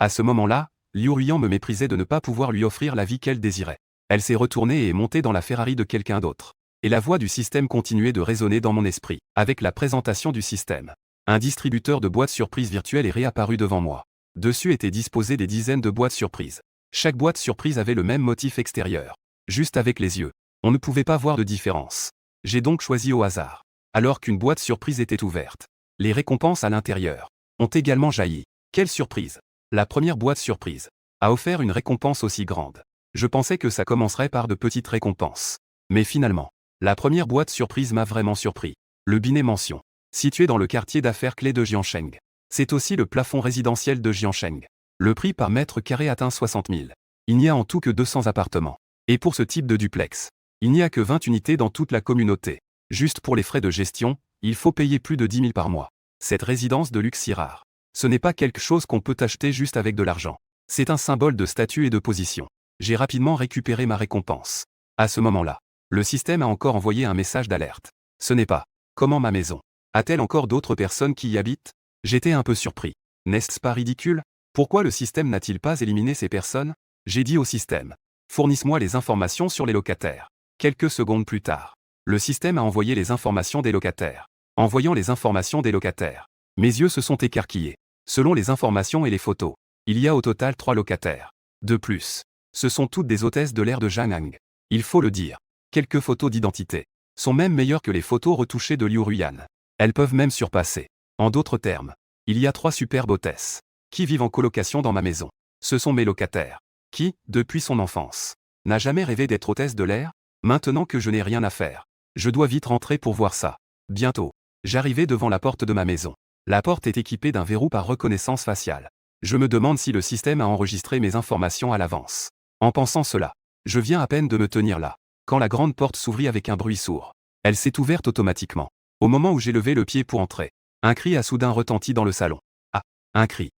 À ce moment-là, Liu Ruian me méprisait de ne pas pouvoir lui offrir la vie qu'elle désirait. Elle s'est retournée et est montée dans la Ferrari de quelqu'un d'autre. Et la voix du système continuait de résonner dans mon esprit, avec la présentation du système. Un distributeur de boîtes surprises virtuelles est réapparu devant moi. Dessus étaient disposées des dizaines de boîtes surprises. Chaque boîte surprise avait le même motif extérieur. Juste avec les yeux. On ne pouvait pas voir de différence. J'ai donc choisi au hasard. Alors qu'une boîte surprise était ouverte. Les récompenses à l'intérieur ont également jailli. Quelle surprise! La première boîte surprise a offert une récompense aussi grande. Je pensais que ça commencerait par de petites récompenses. Mais finalement, la première boîte surprise m'a vraiment surpris. Le Binet Mansion, situé dans le quartier d'affaires clé de Jiancheng. C'est aussi le plafond résidentiel de Jiancheng. Le prix par mètre carré atteint 60 000. Il n'y a en tout que 200 appartements. Et pour ce type de duplex, il n'y a que 20 unités dans toute la communauté. Juste pour les frais de gestion, il faut payer plus de 10 000 par mois. Cette résidence de luxe si rare. Ce n'est pas quelque chose qu'on peut acheter juste avec de l'argent. C'est un symbole de statut et de position. J'ai rapidement récupéré ma récompense. À ce moment-là, le système a encore envoyé un message d'alerte. Ce n'est pas. Comment ma maison? A-t-elle encore d'autres personnes qui y habitent? J'étais un peu surpris. N'est-ce pas ridicule? Pourquoi le système n'a-t-il pas éliminé ces personnes? J'ai dit au système. Fournisse-moi les informations sur les locataires. Quelques secondes plus tard, le système a envoyé les informations des locataires. En voyant les informations des locataires, mes yeux se sont écarquillés. Selon les informations et les photos, il y a au total 3 locataires. De plus, ce sont toutes des hôtesses de l'air de Jiangang. Il faut le dire. Quelques photos d'identité sont même meilleures que les photos retouchées de Liu Ruian. Elles peuvent même surpasser. En d'autres termes, il y a 3 superbes hôtesses qui vivent en colocation dans ma maison. Ce sont mes locataires. Qui, depuis son enfance, n'a jamais rêvé d'être hôtesse de l'air? Maintenant que je n'ai rien à faire, je dois vite rentrer pour voir ça. Bientôt, j'arrivais devant la porte de ma maison. La porte est équipée d'un verrou par reconnaissance faciale. Je me demande si le système a enregistré mes informations à l'avance. En pensant cela, je viens à peine de me tenir là, quand la grande porte s'ouvrit avec un bruit sourd. Elle s'est ouverte automatiquement. Au moment où j'ai levé le pied pour entrer, un cri a soudain retenti dans le salon. Ah, un cri.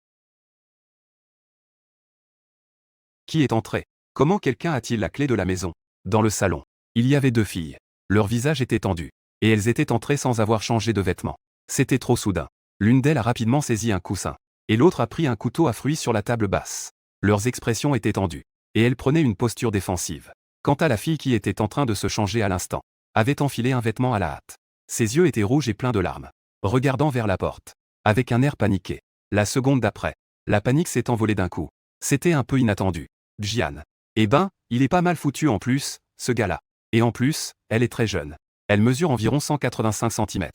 Qui est entré? Comment quelqu'un a-t-il la clé de la maison? Dans le salon, il y avait 2 filles. Leur visage était tendu, et elles étaient entrées sans avoir changé de vêtements. C'était trop soudain. L'une d'elles a rapidement saisi un coussin, et l'autre a pris un couteau à fruits sur la table basse. Leurs expressions étaient tendues, et elles prenaient une posture défensive. Quant à la fille qui était en train de se changer à l'instant, avait enfilé un vêtement à la hâte. Ses yeux étaient rouges et pleins de larmes, regardant vers la porte, avec un air paniqué. La seconde d'après, la panique s'est envolée d'un coup. C'était un peu inattendu. Jian. Eh ben, il est pas mal foutu en plus, ce gars-là. Et en plus, elle est très jeune. Elle mesure environ 185 cm.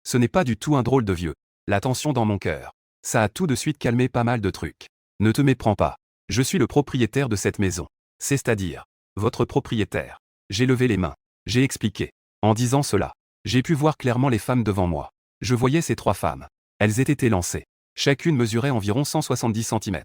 Ce n'est pas du tout un drôle de vieux. La tension dans mon cœur. Ça a tout de suite calmé pas mal de trucs. Ne te méprends pas. Je suis le propriétaire de cette maison. C'est-à-dire, votre propriétaire. J'ai levé les mains. J'ai expliqué. En disant cela, j'ai pu voir clairement les femmes devant moi. Je voyais ces 3 femmes. Elles étaient élancées. Chacune mesurait environ 170 cm.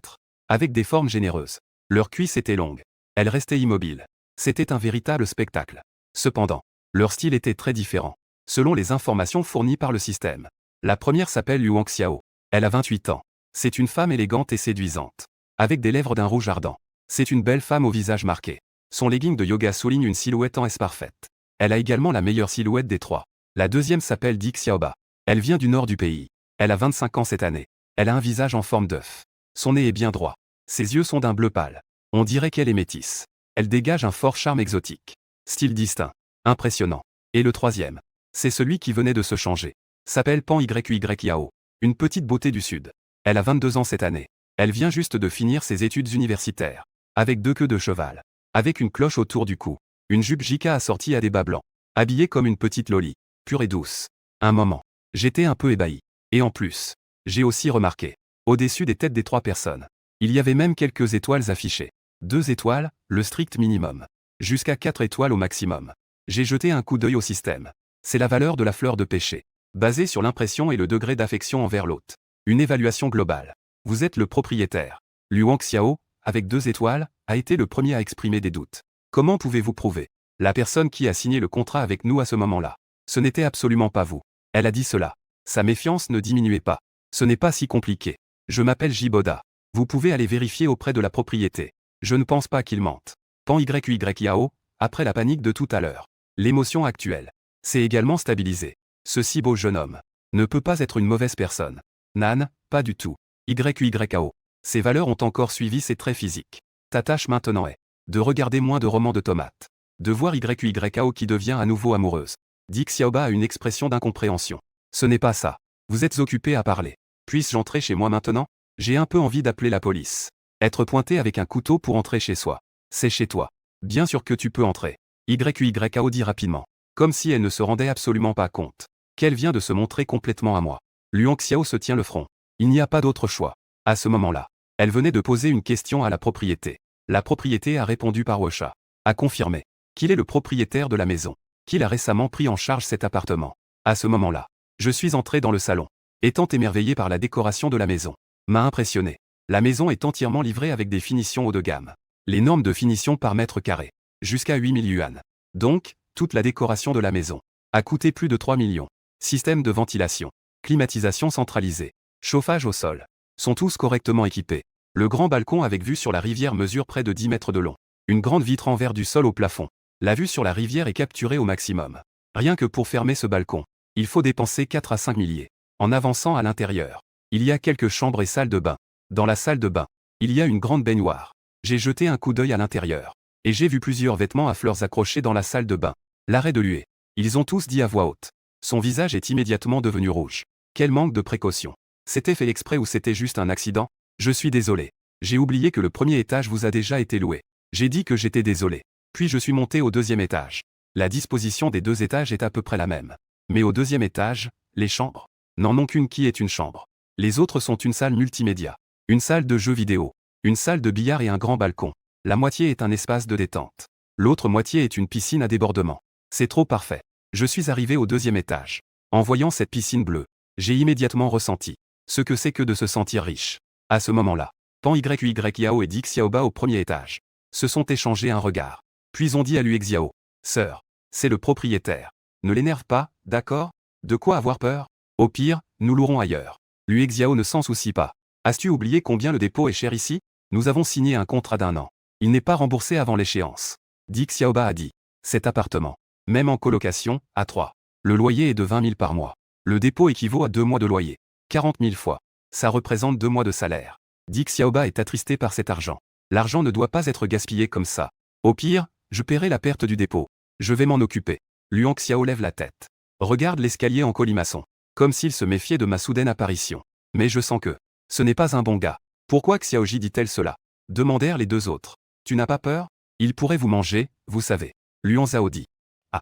Avec des formes généreuses. Leurs cuisses étaient longues. Elles restaient immobiles. C'était un véritable spectacle. Cependant, leur style était très différent, selon les informations fournies par le système. La première s'appelle Liu Xiao. Elle a 28 ans. C'est une femme élégante et séduisante, avec des lèvres d'un rouge ardent. C'est une belle femme au visage marqué. Son legging de yoga souligne une silhouette en S parfaite. Elle a également la meilleure silhouette des 3. La deuxième s'appelle Di Xiaoba. Elle vient du nord du pays. Elle a 25 ans cette année. Elle a un visage en forme d'œuf. Son nez est bien droit. Ses yeux sont d'un bleu pâle. On dirait qu'elle est métisse. Elle dégage un fort charme exotique. Style distinct. Impressionnant. Et le troisième, c'est celui qui venait de se changer. S'appelle Pan Yuyyao. Une petite beauté du Sud. Elle a 22 ans cette année. Elle vient juste de finir ses études universitaires. Avec 2 queues de cheval. Avec une cloche autour du cou. Une jupe Jika assortie à des bas blancs. Habillée comme une petite loli. Pure et douce. Un moment. J'étais un peu ébahi. Et en plus, j'ai aussi remarqué, au-dessus des têtes des 3 personnes, il y avait même quelques étoiles affichées. 2 étoiles, le strict minimum. Jusqu'à 4 étoiles au maximum. J'ai jeté un coup d'œil au système. C'est la valeur de la fleur de péché, basée sur l'impression et le degré d'affection envers l'hôte. Une évaluation globale. Vous êtes le propriétaire. Liu Xiao, avec 2 étoiles, a été le premier à exprimer des doutes. Comment pouvez-vous prouver? La personne qui a signé le contrat avec nous à ce moment-là. Ce n'était absolument pas vous. Elle a dit cela. Sa méfiance ne diminuait pas. Ce n'est pas si compliqué. Je m'appelle Jiboda. Vous pouvez aller vérifier auprès de la propriété. Je ne pense pas qu'il mente. Pan Yuyyao, après la panique de tout à l'heure. L'émotion actuelle. C'est également stabilisé. Ce si beau jeune homme ne peut pas être une mauvaise personne. Nan, pas du tout. YYAO. Ses valeurs ont encore suivi ses traits physiques. Ta tâche maintenant est de regarder moins de romans de tomates. De voir YYAO qui devient à nouveau amoureuse. Dit Xiaoba a une expression d'incompréhension. Ce n'est pas ça. Vous êtes occupé à parler. Puisse-je entrer chez moi maintenant? J'ai un peu envie d'appeler la police. Être pointé avec un couteau pour entrer chez soi. C'est chez toi. Bien sûr que tu peux entrer. YYAO dit rapidement. Comme si elle ne se rendait absolument pas compte qu'elle vient de se montrer complètement à moi. Luang Xiao se tient le front. Il n'y a pas d'autre choix. À ce moment-là, elle venait de poser une question à la propriété. La propriété a répondu par Wosha. A confirmé qu'il est le propriétaire de la maison, qu'il a récemment pris en charge cet appartement. À ce moment-là, je suis entré dans le salon, étant émerveillé par la décoration de la maison. M'a impressionné. La maison est entièrement livrée avec des finitions haut de gamme. Les normes de finition par mètre carré. Jusqu'à 8000 yuan. Donc, toute la décoration de la maison a coûté plus de 3 millions. Système de ventilation, climatisation centralisée, chauffage au sol, sont tous correctement équipés. Le grand balcon avec vue sur la rivière mesure près de 10 mètres de long. Une grande vitre en verre du sol au plafond. La vue sur la rivière est capturée au maximum. Rien que pour fermer ce balcon, il faut dépenser 4 à 5 milliers. En avançant à l'intérieur, il y a quelques chambres et salles de bain. Dans la salle de bain, il y a une grande baignoire. J'ai jeté un coup d'œil à l'intérieur. Et j'ai vu plusieurs vêtements à fleurs accrochés dans la salle de bain. L'arrêt de l'huée. Ils ont tous dit à voix haute. Son visage est immédiatement devenu rouge. Quel manque de précaution. C'était fait exprès ou c'était juste un accident? Je suis désolé. J'ai oublié que le premier étage vous a déjà été loué. J'ai dit que j'étais désolé. Puis je suis monté au deuxième étage. La disposition des deux étages est à peu près la même. Mais au deuxième étage, les chambres n'en ont qu'une qui est une chambre. Les autres sont une salle multimédia, une salle de jeux vidéo, une salle de billard et un grand balcon. La moitié est un espace de détente. L'autre moitié est une piscine à débordement. C'est trop parfait. Je suis arrivé au deuxième étage. En voyant cette piscine bleue, j'ai immédiatement ressenti ce que c'est que de se sentir riche. À ce moment-là, Pan YYAO et Di Xiaoba au premier étage se sont échangés un regard. Puis on dit à Luang Xiao. Sœur, c'est le propriétaire. Ne l'énerve pas, d'accord? De quoi avoir peur? Au pire, nous louerons ailleurs. Luang Xiao ne s'en soucie pas. As-tu oublié combien le dépôt est cher ici? Nous avons signé un contrat d'1 an. Il n'est pas remboursé avant l'échéance. Di Xiaoba a dit. Cet appartement, même en colocation, à 3. Le loyer est de 20 000 par mois. Le dépôt équivaut à 2 mois de loyer. 40 000 fois. Ça représente 2 mois de salaire. Di Xiaoba est attristé par cet argent. L'argent ne doit pas être gaspillé comme ça. Au pire, je paierai la perte du dépôt. Je vais m'en occuper. Luang Xiao lève la tête. Regarde l'escalier en colimaçon. Comme s'il se méfiait de ma soudaine apparition. Mais je sens que ce n'est pas un bon gars. Pourquoi Xiaoji dit-elle cela? Demandèrent les deux autres. Tu n'as pas peur? Il pourrait vous manger, vous savez. Luang Zhao dit. Ah.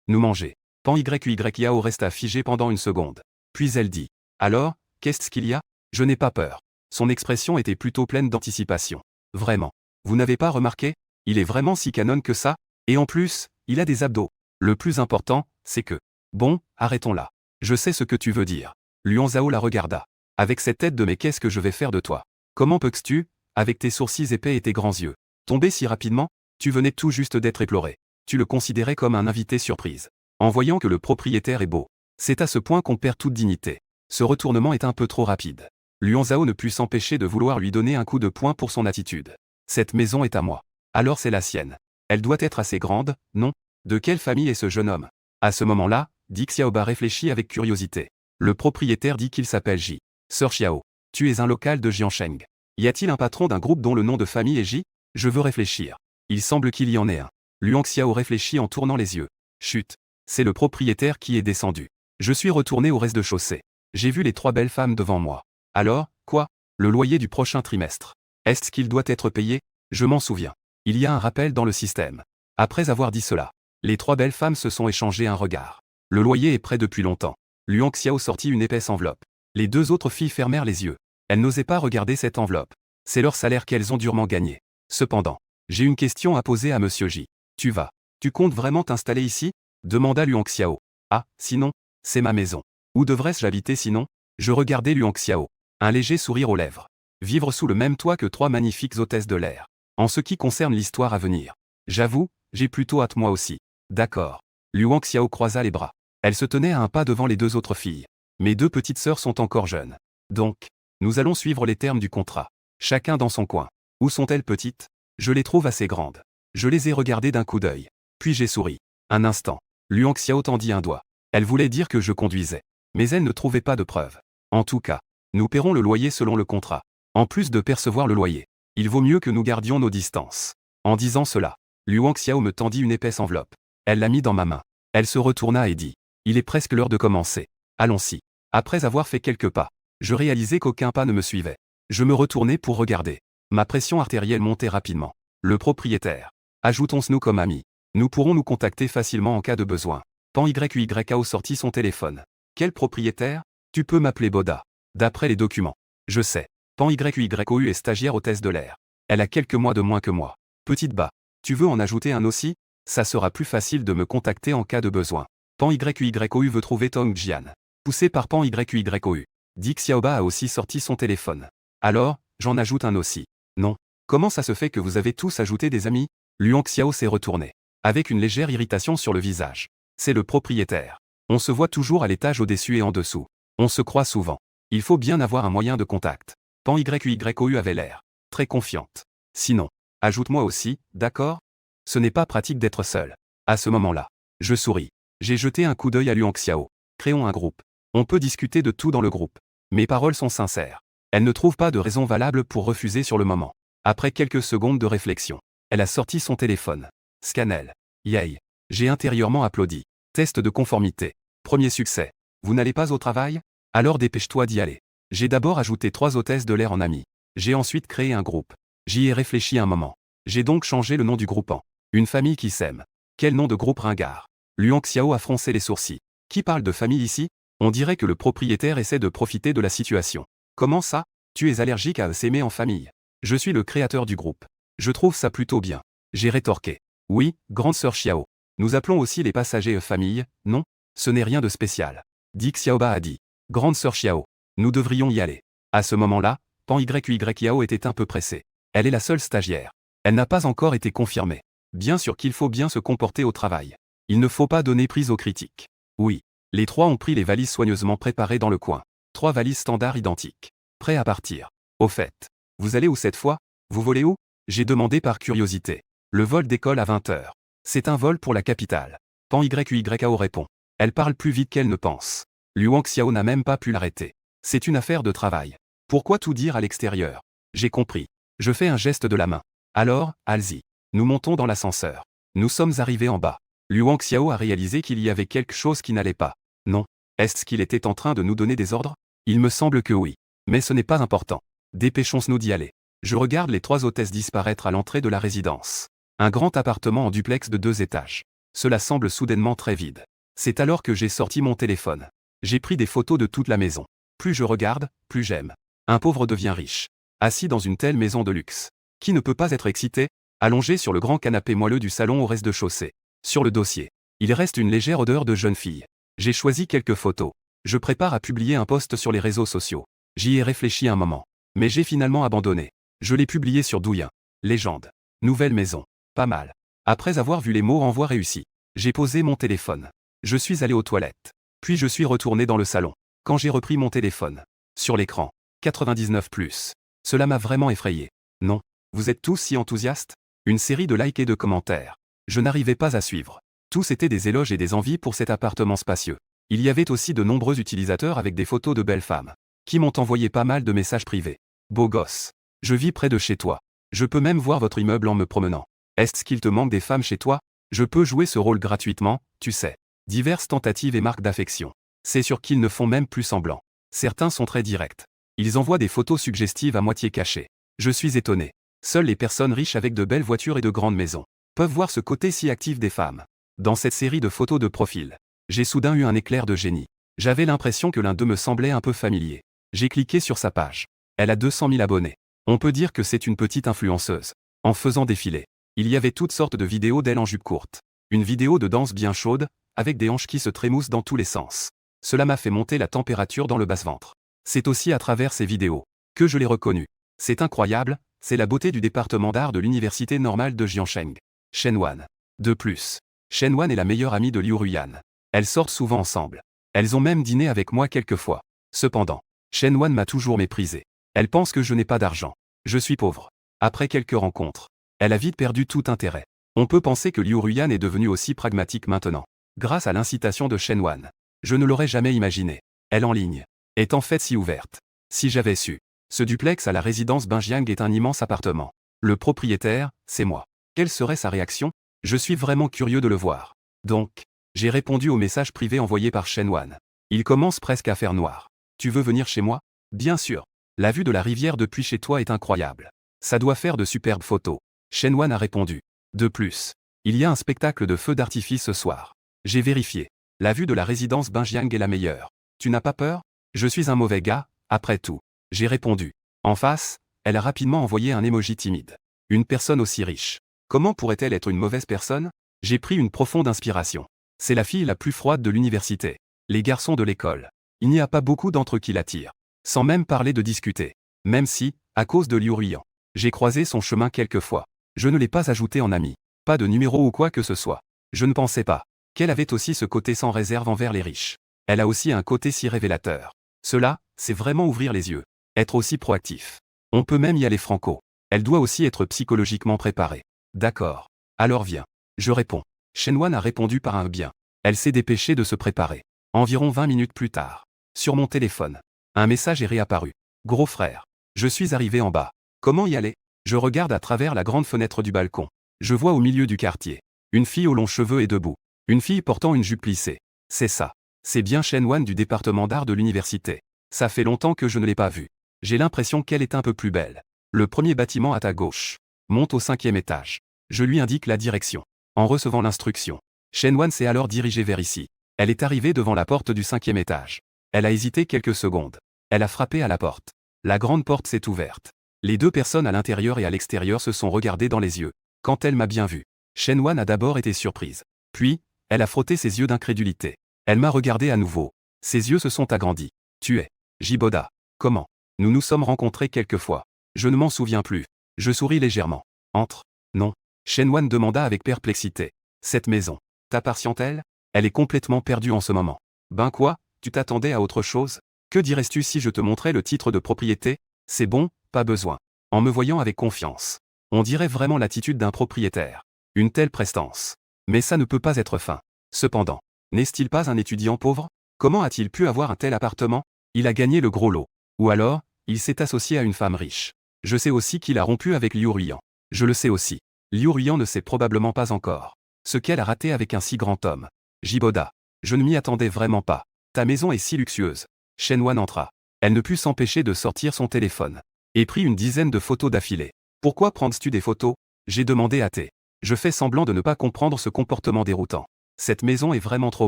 Nous manger. Pan YYAO resta figé pendant une seconde. Puis elle dit. Alors, qu'est-ce qu'il y a? Je n'ai pas peur. Son expression était plutôt pleine d'anticipation. Vraiment. Vous n'avez pas remarqué? Il est vraiment si canon que ça? Et en plus, il a des abdos. Le plus important, c'est que... Bon, arrêtons là. Je sais ce que tu veux dire. Luang Zhao la regarda. Avec cette tête de mais qu'est-ce que je vais faire de toi? Comment peux-tu, avec tes sourcils épais et tes grands yeux, tomber si rapidement? Tu venais tout juste d'être éploré. Tu le considérais comme un invité surprise. En voyant que le propriétaire est beau. C'est à ce point qu'on perd toute dignité. Ce retournement est un peu trop rapide. Luang Zhao ne put s'empêcher de vouloir lui donner un coup de poing pour son attitude. Cette maison est à moi. Alors c'est la sienne. Elle doit être assez grande, non? De quelle famille est ce jeune homme? À ce moment-là, Di Xiaoba réfléchit avec curiosité. Le propriétaire dit qu'il s'appelle Ji. Sœur Xiao, tu es un local de Jiansheng. Y a-t-il un patron d'un groupe dont le nom de famille est Ji? Je veux réfléchir. Il semble qu'il y en ait un. Luang Xiao réfléchit en tournant les yeux. Chut. C'est le propriétaire qui est descendu. Je suis retourné au rez-de-chaussée. J'ai vu les 3 belles femmes devant moi. Alors, quoi? Le loyer du prochain trimestre. Est-ce qu'il doit être payé? Je m'en souviens. Il y a un rappel dans le système. Après avoir dit cela, les 3 belles femmes se sont échangées un regard. Le loyer est prêt depuis longtemps. Luang Xiao sortit une épaisse enveloppe. Les 2 autres filles fermèrent les yeux. Elles n'osaient pas regarder cette enveloppe. C'est leur salaire qu'elles ont durement gagné. Cependant, j'ai une question à poser à Monsieur J. Tu comptes vraiment t'installer ici? Demanda Luang Xiao. Ah, sinon, c'est ma maison. Où devrais-je habiter sinon? Je regardais Luang Xiao. Un léger sourire aux lèvres. Vivre sous le même toit que 3 magnifiques hôtesses de l'air. En ce qui concerne l'histoire à venir. J'avoue, j'ai plutôt hâte moi aussi. D'accord. Luang Xiao croisa les bras. Elle se tenait à un pas devant les 2 autres filles. Mes 2 petites sœurs sont encore jeunes. Donc, nous allons suivre les termes du contrat. Chacun dans son coin. Où sont-elles petites? Je les trouve assez grandes. Je les ai regardées d'un coup d'œil. Puis j'ai souri. Un instant. Luang Xiao tendit un doigt. Elle voulait dire que je conduisais. Mais elle ne trouvait pas de preuves. En tout cas, nous paierons le loyer selon le contrat. En plus de percevoir le loyer, il vaut mieux que nous gardions nos distances. En disant cela, Liu Xiao me tendit une épaisse enveloppe. Elle la mit dans ma main. Elle se retourna et dit, « Il est presque l'heure de commencer. Allons-y. » Après avoir fait quelques pas, je réalisai qu'aucun pas ne me suivait. Je me retournai pour regarder. Ma pression artérielle montait rapidement. Le propriétaire. Ajoutons-nous comme amis. Nous pourrons nous contacter facilement en cas de besoin. Pan YYAO sortit son téléphone. Quel propriétaire? Tu peux m'appeler Boda. D'après les documents. Je sais. Pan YYOU est stagiaire hôtesse de l'air. Elle a quelques mois de moins que moi. Petite bas. Tu veux en ajouter un aussi? Ça sera plus facile de me contacter en cas de besoin. Pan YYOU veut trouver Tong Jian. Poussé par Pan YYOU. Dick Xiaoba a aussi sorti son téléphone. Alors, j'en ajoute un aussi. Non. Comment ça se fait que vous avez tous ajouté des amis? Liu Xiao s'est retourné. Avec une légère irritation sur le visage. C'est le propriétaire. On se voit toujours à l'étage au-dessus et en dessous. On se croit souvent. Il faut bien avoir un moyen de contact. Pan YYOU avait l'air très confiante. Sinon, ajoute-moi aussi, d'accord? Ce n'est pas pratique d'être seul. À ce moment-là, je souris. J'ai jeté un coup d'œil à Liu Xiao. Créons un groupe. On peut discuter de tout dans le groupe. Mes paroles sont sincères. Elle ne trouve pas de raison valable pour refuser sur le moment. Après quelques secondes de réflexion, elle a sorti son téléphone. Scanel. Yay. J'ai intérieurement applaudi. Test de conformité. Premier succès. Vous n'allez pas au travail? Alors dépêche-toi d'y aller. J'ai d'abord ajouté 3 hôtesses de l'air en amis. J'ai ensuite créé un groupe. J'y ai réfléchi un moment. J'ai donc changé le nom du groupe en Une famille qui s'aime. Quel nom de groupe ringard? Liu Xiao a froncé les sourcils. Qui parle de famille ici? On dirait que le propriétaire essaie de profiter de la situation. Comment ça? Tu es allergique à s'aimer en famille. Je suis le créateur du groupe. Je trouve ça plutôt bien. J'ai rétorqué. Oui, grande sœur Xiao. Nous appelons aussi les passagers famille, non? Ce n'est rien de spécial. Dick Xiaoba a dit. Grande sœur Xiao. Nous devrions y aller. À ce moment-là, Pan YYAO était un peu pressé. Elle est la seule stagiaire. Elle n'a pas encore été confirmée. Bien sûr qu'il faut bien se comporter au travail. Il ne faut pas donner prise aux critiques. Oui. Les 3 ont pris les valises soigneusement préparées dans le coin. 3 valises standards identiques. Prêts à partir. Au fait. Vous allez où cette fois? Vous volez où? J'ai demandé par curiosité. Le vol décolle à 20h. C'est un vol pour la capitale. Pan YYAO répond. Elle parle plus vite qu'elle ne pense. Liu Xiao n'a même pas pu l'arrêter. C'est une affaire de travail. Pourquoi tout dire à l'extérieur? J'ai compris. Je fais un geste de la main. Alors, allez-y. Nous montons dans l'ascenseur. Nous sommes arrivés en bas. Liu Xiao a réalisé qu'il y avait quelque chose qui n'allait pas. Non. Est-ce qu'il était en train de nous donner des ordres? Il me semble que oui. Mais ce n'est pas important. Dépêchons-nous d'y aller. Je regarde les 3 hôtesses disparaître à l'entrée de la résidence. Un grand appartement en duplex de 2 étages. Cela semble soudainement très vide. C'est alors que j'ai sorti mon téléphone. J'ai pris des photos de toute la maison. Plus je regarde, plus j'aime. Un pauvre devient riche. Assis dans une telle maison de luxe. Qui ne peut pas être excité? Allongé sur le grand canapé moelleux du salon au rez-de-chaussée. Sur le dossier. Il reste une légère odeur de jeune fille. J'ai choisi quelques photos. Je prépare à publier un post sur les réseaux sociaux. J'y ai réfléchi un moment. Mais j'ai finalement abandonné. Je l'ai publié sur Douyin. Légende. Nouvelle maison. Pas mal. Après avoir vu les mots envoi réussi, j'ai posé mon téléphone. Je suis allé aux toilettes. Puis je suis retourné dans le salon. Quand j'ai repris mon téléphone. Sur l'écran. 99+. Cela m'a vraiment effrayé. Non. Vous êtes tous si enthousiastes? Une série de likes et de commentaires. Je n'arrivais pas à suivre. Tous étaient des éloges et des envies pour cet appartement spacieux. Il y avait aussi de nombreux utilisateurs avec des photos de belles femmes. Qui m'ont envoyé pas mal de messages privés. Beau gosse. Je vis près de chez toi. Je peux même voir votre immeuble en me promenant. Est-ce qu'il te manque des femmes chez toi? Je peux jouer ce rôle gratuitement, tu sais. Diverses tentatives et marques d'affection. C'est sûr qu'ils ne font même plus semblant. Certains sont très directs. Ils envoient des photos suggestives à moitié cachées. Je suis étonné. Seules les personnes riches avec de belles voitures et de grandes maisons peuvent voir ce côté si actif des femmes. Dans cette série de photos de profil, j'ai soudain eu un éclair de génie. J'avais l'impression que l'un d'eux me semblait un peu familier. J'ai cliqué sur sa page. Elle a 200 000 abonnés. On peut dire que c'est une petite influenceuse. En faisant défiler, il y avait toutes sortes de vidéos d'elle en jupe courte. Une vidéo de danse bien chaude, avec des hanches qui se trémoussent dans tous les sens. Cela m'a fait monter la température dans le basse-ventre. C'est aussi à travers ces vidéos que je l'ai reconnue. C'est incroyable, c'est la beauté du département d'art de l'université normale de Jiangsheng. Shenwan. De plus, Shenwan est la meilleure amie de Liu Ruyan. Elles sortent souvent ensemble. Elles ont même dîné avec moi quelques fois. Cependant, Shenwan m'a toujours méprisé. Elle pense que je n'ai pas d'argent. Je suis pauvre. Après quelques rencontres, elle a vite perdu tout intérêt. On peut penser que Liu Ruyan est devenu aussi pragmatique maintenant. Grâce à l'incitation de Shenwan. Je ne l'aurais jamais imaginé. Elle en ligne est en fait si ouverte. Si j'avais su Ce duplex à la résidence Binjiang est un immense appartement. Le propriétaire, c'est moi. Quelle serait sa réaction? Je suis vraiment curieux de le voir. Donc, j'ai répondu au message privé envoyé par Shen Wan. Il commence presque à faire noir. Tu veux venir chez moi? Bien sûr. La vue de la rivière depuis chez toi est incroyable. Ça doit faire de superbes photos. Shen Wan a répondu. De plus, il y a un spectacle de feux d'artifice ce soir. J'ai vérifié. La vue de la résidence Binjiang est la meilleure. Tu n'as pas peur? Je suis un mauvais gars, après tout. J'ai répondu. En face, elle a rapidement envoyé un emoji timide. Une personne aussi riche. Comment pourrait-elle être une mauvaise personne? J'ai pris une profonde inspiration. C'est la fille la plus froide de l'université. Les garçons de l'école. Il n'y a pas beaucoup d'entre eux qui l'attirent. Sans même parler de discuter. Même si, à cause de Liu Ruiyan, j'ai croisé son chemin quelques fois. Je ne l'ai pas ajouté en ami. Pas de numéro ou quoi que ce soit. Je ne pensais pas qu'elle avait aussi ce côté sans réserve envers les riches. Elle a aussi un côté si révélateur. Cela, c'est vraiment ouvrir les yeux. Être aussi proactif. On peut même y aller franco. Elle doit aussi être psychologiquement préparée. D'accord. Alors viens. Je réponds. Shen Wan a répondu par un bien. Elle s'est dépêchée de se préparer. Environ 20 minutes plus tard. Sur mon téléphone. Un message est réapparu. Gros frère. Je suis arrivé en bas. Comment y aller? Je regarde à travers la grande fenêtre du balcon. Je vois au milieu du quartier. Une fille aux longs cheveux est debout. Une fille portant une jupe plissée. C'est ça. C'est bien Shen Wan du département d'art de l'université. Ça fait longtemps que je ne l'ai pas vue. J'ai l'impression qu'elle est un peu plus belle. Le premier bâtiment à ta gauche. Monte au 5e étage. Je lui indique la direction. En recevant l'instruction, Shen Wan s'est alors dirigée vers ici. Elle est arrivée devant la porte du 5e étage. Elle a hésité quelques secondes. Elle a frappé à la porte. La grande porte s'est ouverte. Les deux personnes à l'intérieur et à l'extérieur se sont regardées dans les yeux. Quand elle m'a bien vu, Shen Wan a d'abord été surprise. Puis, elle a frotté ses yeux d'incrédulité. Elle m'a regardé à nouveau. Ses yeux se sont agrandis. Tu es Jiboda. Comment? Nous nous sommes rencontrés quelques fois. Je ne m'en souviens plus. Je souris légèrement. Entre? Non. Shen Wan demanda avec perplexité. Cette maison, t'appartient-elle? Elle est complètement perdue en ce moment. Ben quoi, tu t'attendais à autre chose? Que dirais-tu si je te montrais le titre de propriété? C'est bon, pas besoin. En me voyant avec confiance. On dirait vraiment l'attitude d'un propriétaire. Une telle prestance. Mais ça ne peut pas être fin. Cependant, n'est-il pas un étudiant pauvre? Comment a-t-il pu avoir un tel appartement? Il a gagné le gros lot. Ou alors, il s'est associé à une femme riche. Je sais aussi qu'il a rompu avec Liu Ruiyan. Je le sais aussi. Liu Ruiyan ne sait probablement pas encore ce qu'elle a raté avec un si grand homme. Jiboda. Je ne m'y attendais vraiment pas. Ta maison est si luxueuse. Shen Wan entra. Elle ne put s'empêcher de sortir son téléphone. Et prit une dizaine de photos d'affilée. Pourquoi prends-tu des photos? J'ai demandé à T. Je fais semblant de ne pas comprendre ce comportement déroutant. Cette maison est vraiment trop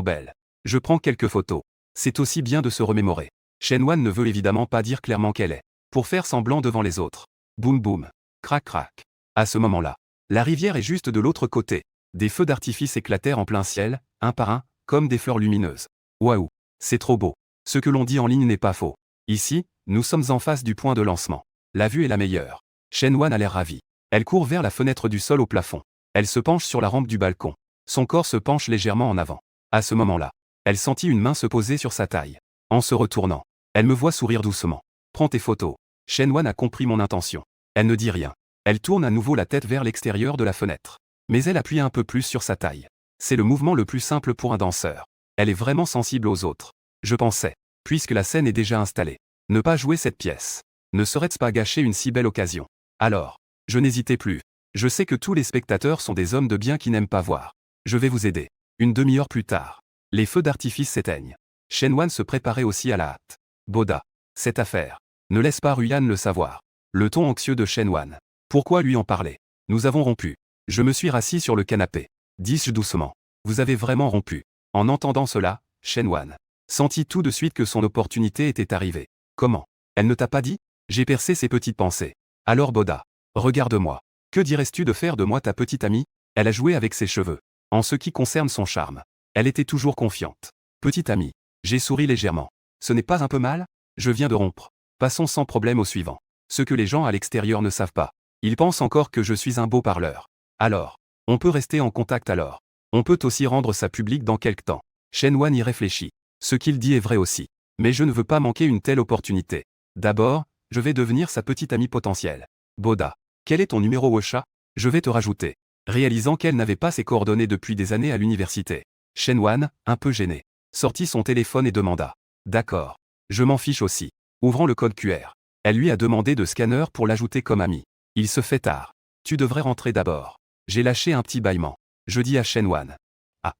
belle. Je prends quelques photos. C'est aussi bien de se remémorer. Shen Wan ne veut évidemment pas dire clairement qu'elle est. Pour faire semblant devant les autres. Boum boum. Crac crac. À ce moment-là, la rivière est juste de l'autre côté. Des feux d'artifice éclatèrent en plein ciel, un par un, comme des fleurs lumineuses. Waouh. C'est trop beau. Ce que l'on dit en ligne n'est pas faux. Ici, nous sommes en face du point de lancement. La vue est la meilleure. Shen Wan a l'air ravie. Elle court vers la fenêtre du sol au plafond. Elle se penche sur la rampe du balcon. Son corps se penche légèrement en avant. À ce moment-là, elle sentit une main se poser sur sa taille. En se retournant, elle me voit sourire doucement. Prends tes photos. Shen Wan a compris mon intention. Elle ne dit rien. Elle tourne à nouveau la tête vers l'extérieur de la fenêtre. Mais elle appuie un peu plus sur sa taille. C'est le mouvement le plus simple pour un danseur. Elle est vraiment sensible aux autres. Je pensais, puisque la scène est déjà installée, ne pas jouer cette pièce. Ne serait-ce pas gâcher une si belle occasion? Alors, je n'hésitais plus. Je sais que tous les spectateurs sont des hommes de bien qui n'aiment pas voir. Je vais vous aider. Une demi-heure plus tard, les feux d'artifice s'éteignent. Shen Wan se préparait aussi à la hâte. Boda. Cette affaire. Ne laisse pas Ruiyan le savoir. Le ton anxieux de Shen Wan. Pourquoi lui en parler? Nous avons rompu. Je me suis rassis sur le canapé. Dis-je doucement. Vous avez vraiment rompu. En entendant cela, Shen Wan sentit tout de suite que son opportunité était arrivée. Comment? Elle ne t'a pas dit? J'ai percé ses petites pensées. Alors Boda. Regarde-moi. Que dirais-tu de faire de moi ta petite amie? Elle a joué avec ses cheveux. En ce qui concerne son charme, elle était toujours confiante. Petite amie. J'ai souri légèrement. Ce n'est pas un peu mal? Je viens de rompre. Passons sans problème au suivant. Ce que les gens à l'extérieur ne savent pas. Ils pensent encore que je suis un beau parleur. Alors, on peut rester en contact alors. On peut aussi rendre ça public dans quelque temps. Shen Wan y réfléchit. Ce qu'il dit est vrai aussi. Mais je ne veux pas manquer une telle opportunité. D'abord, je vais devenir sa petite amie potentielle. Boda. Quel est ton numéro au chat? Je vais te rajouter. Réalisant qu'elle n'avait pas ses coordonnées depuis des années à l'université. Shen Wan, un peu gêné, sortit son téléphone et demanda. D'accord. Je m'en fiche aussi. Ouvrant le code QR. Elle lui a demandé de scanner pour l'ajouter comme ami. Il se fait tard. Tu devrais rentrer d'abord. J'ai lâché un petit bâillement. Je dis à Shenwan. Ah.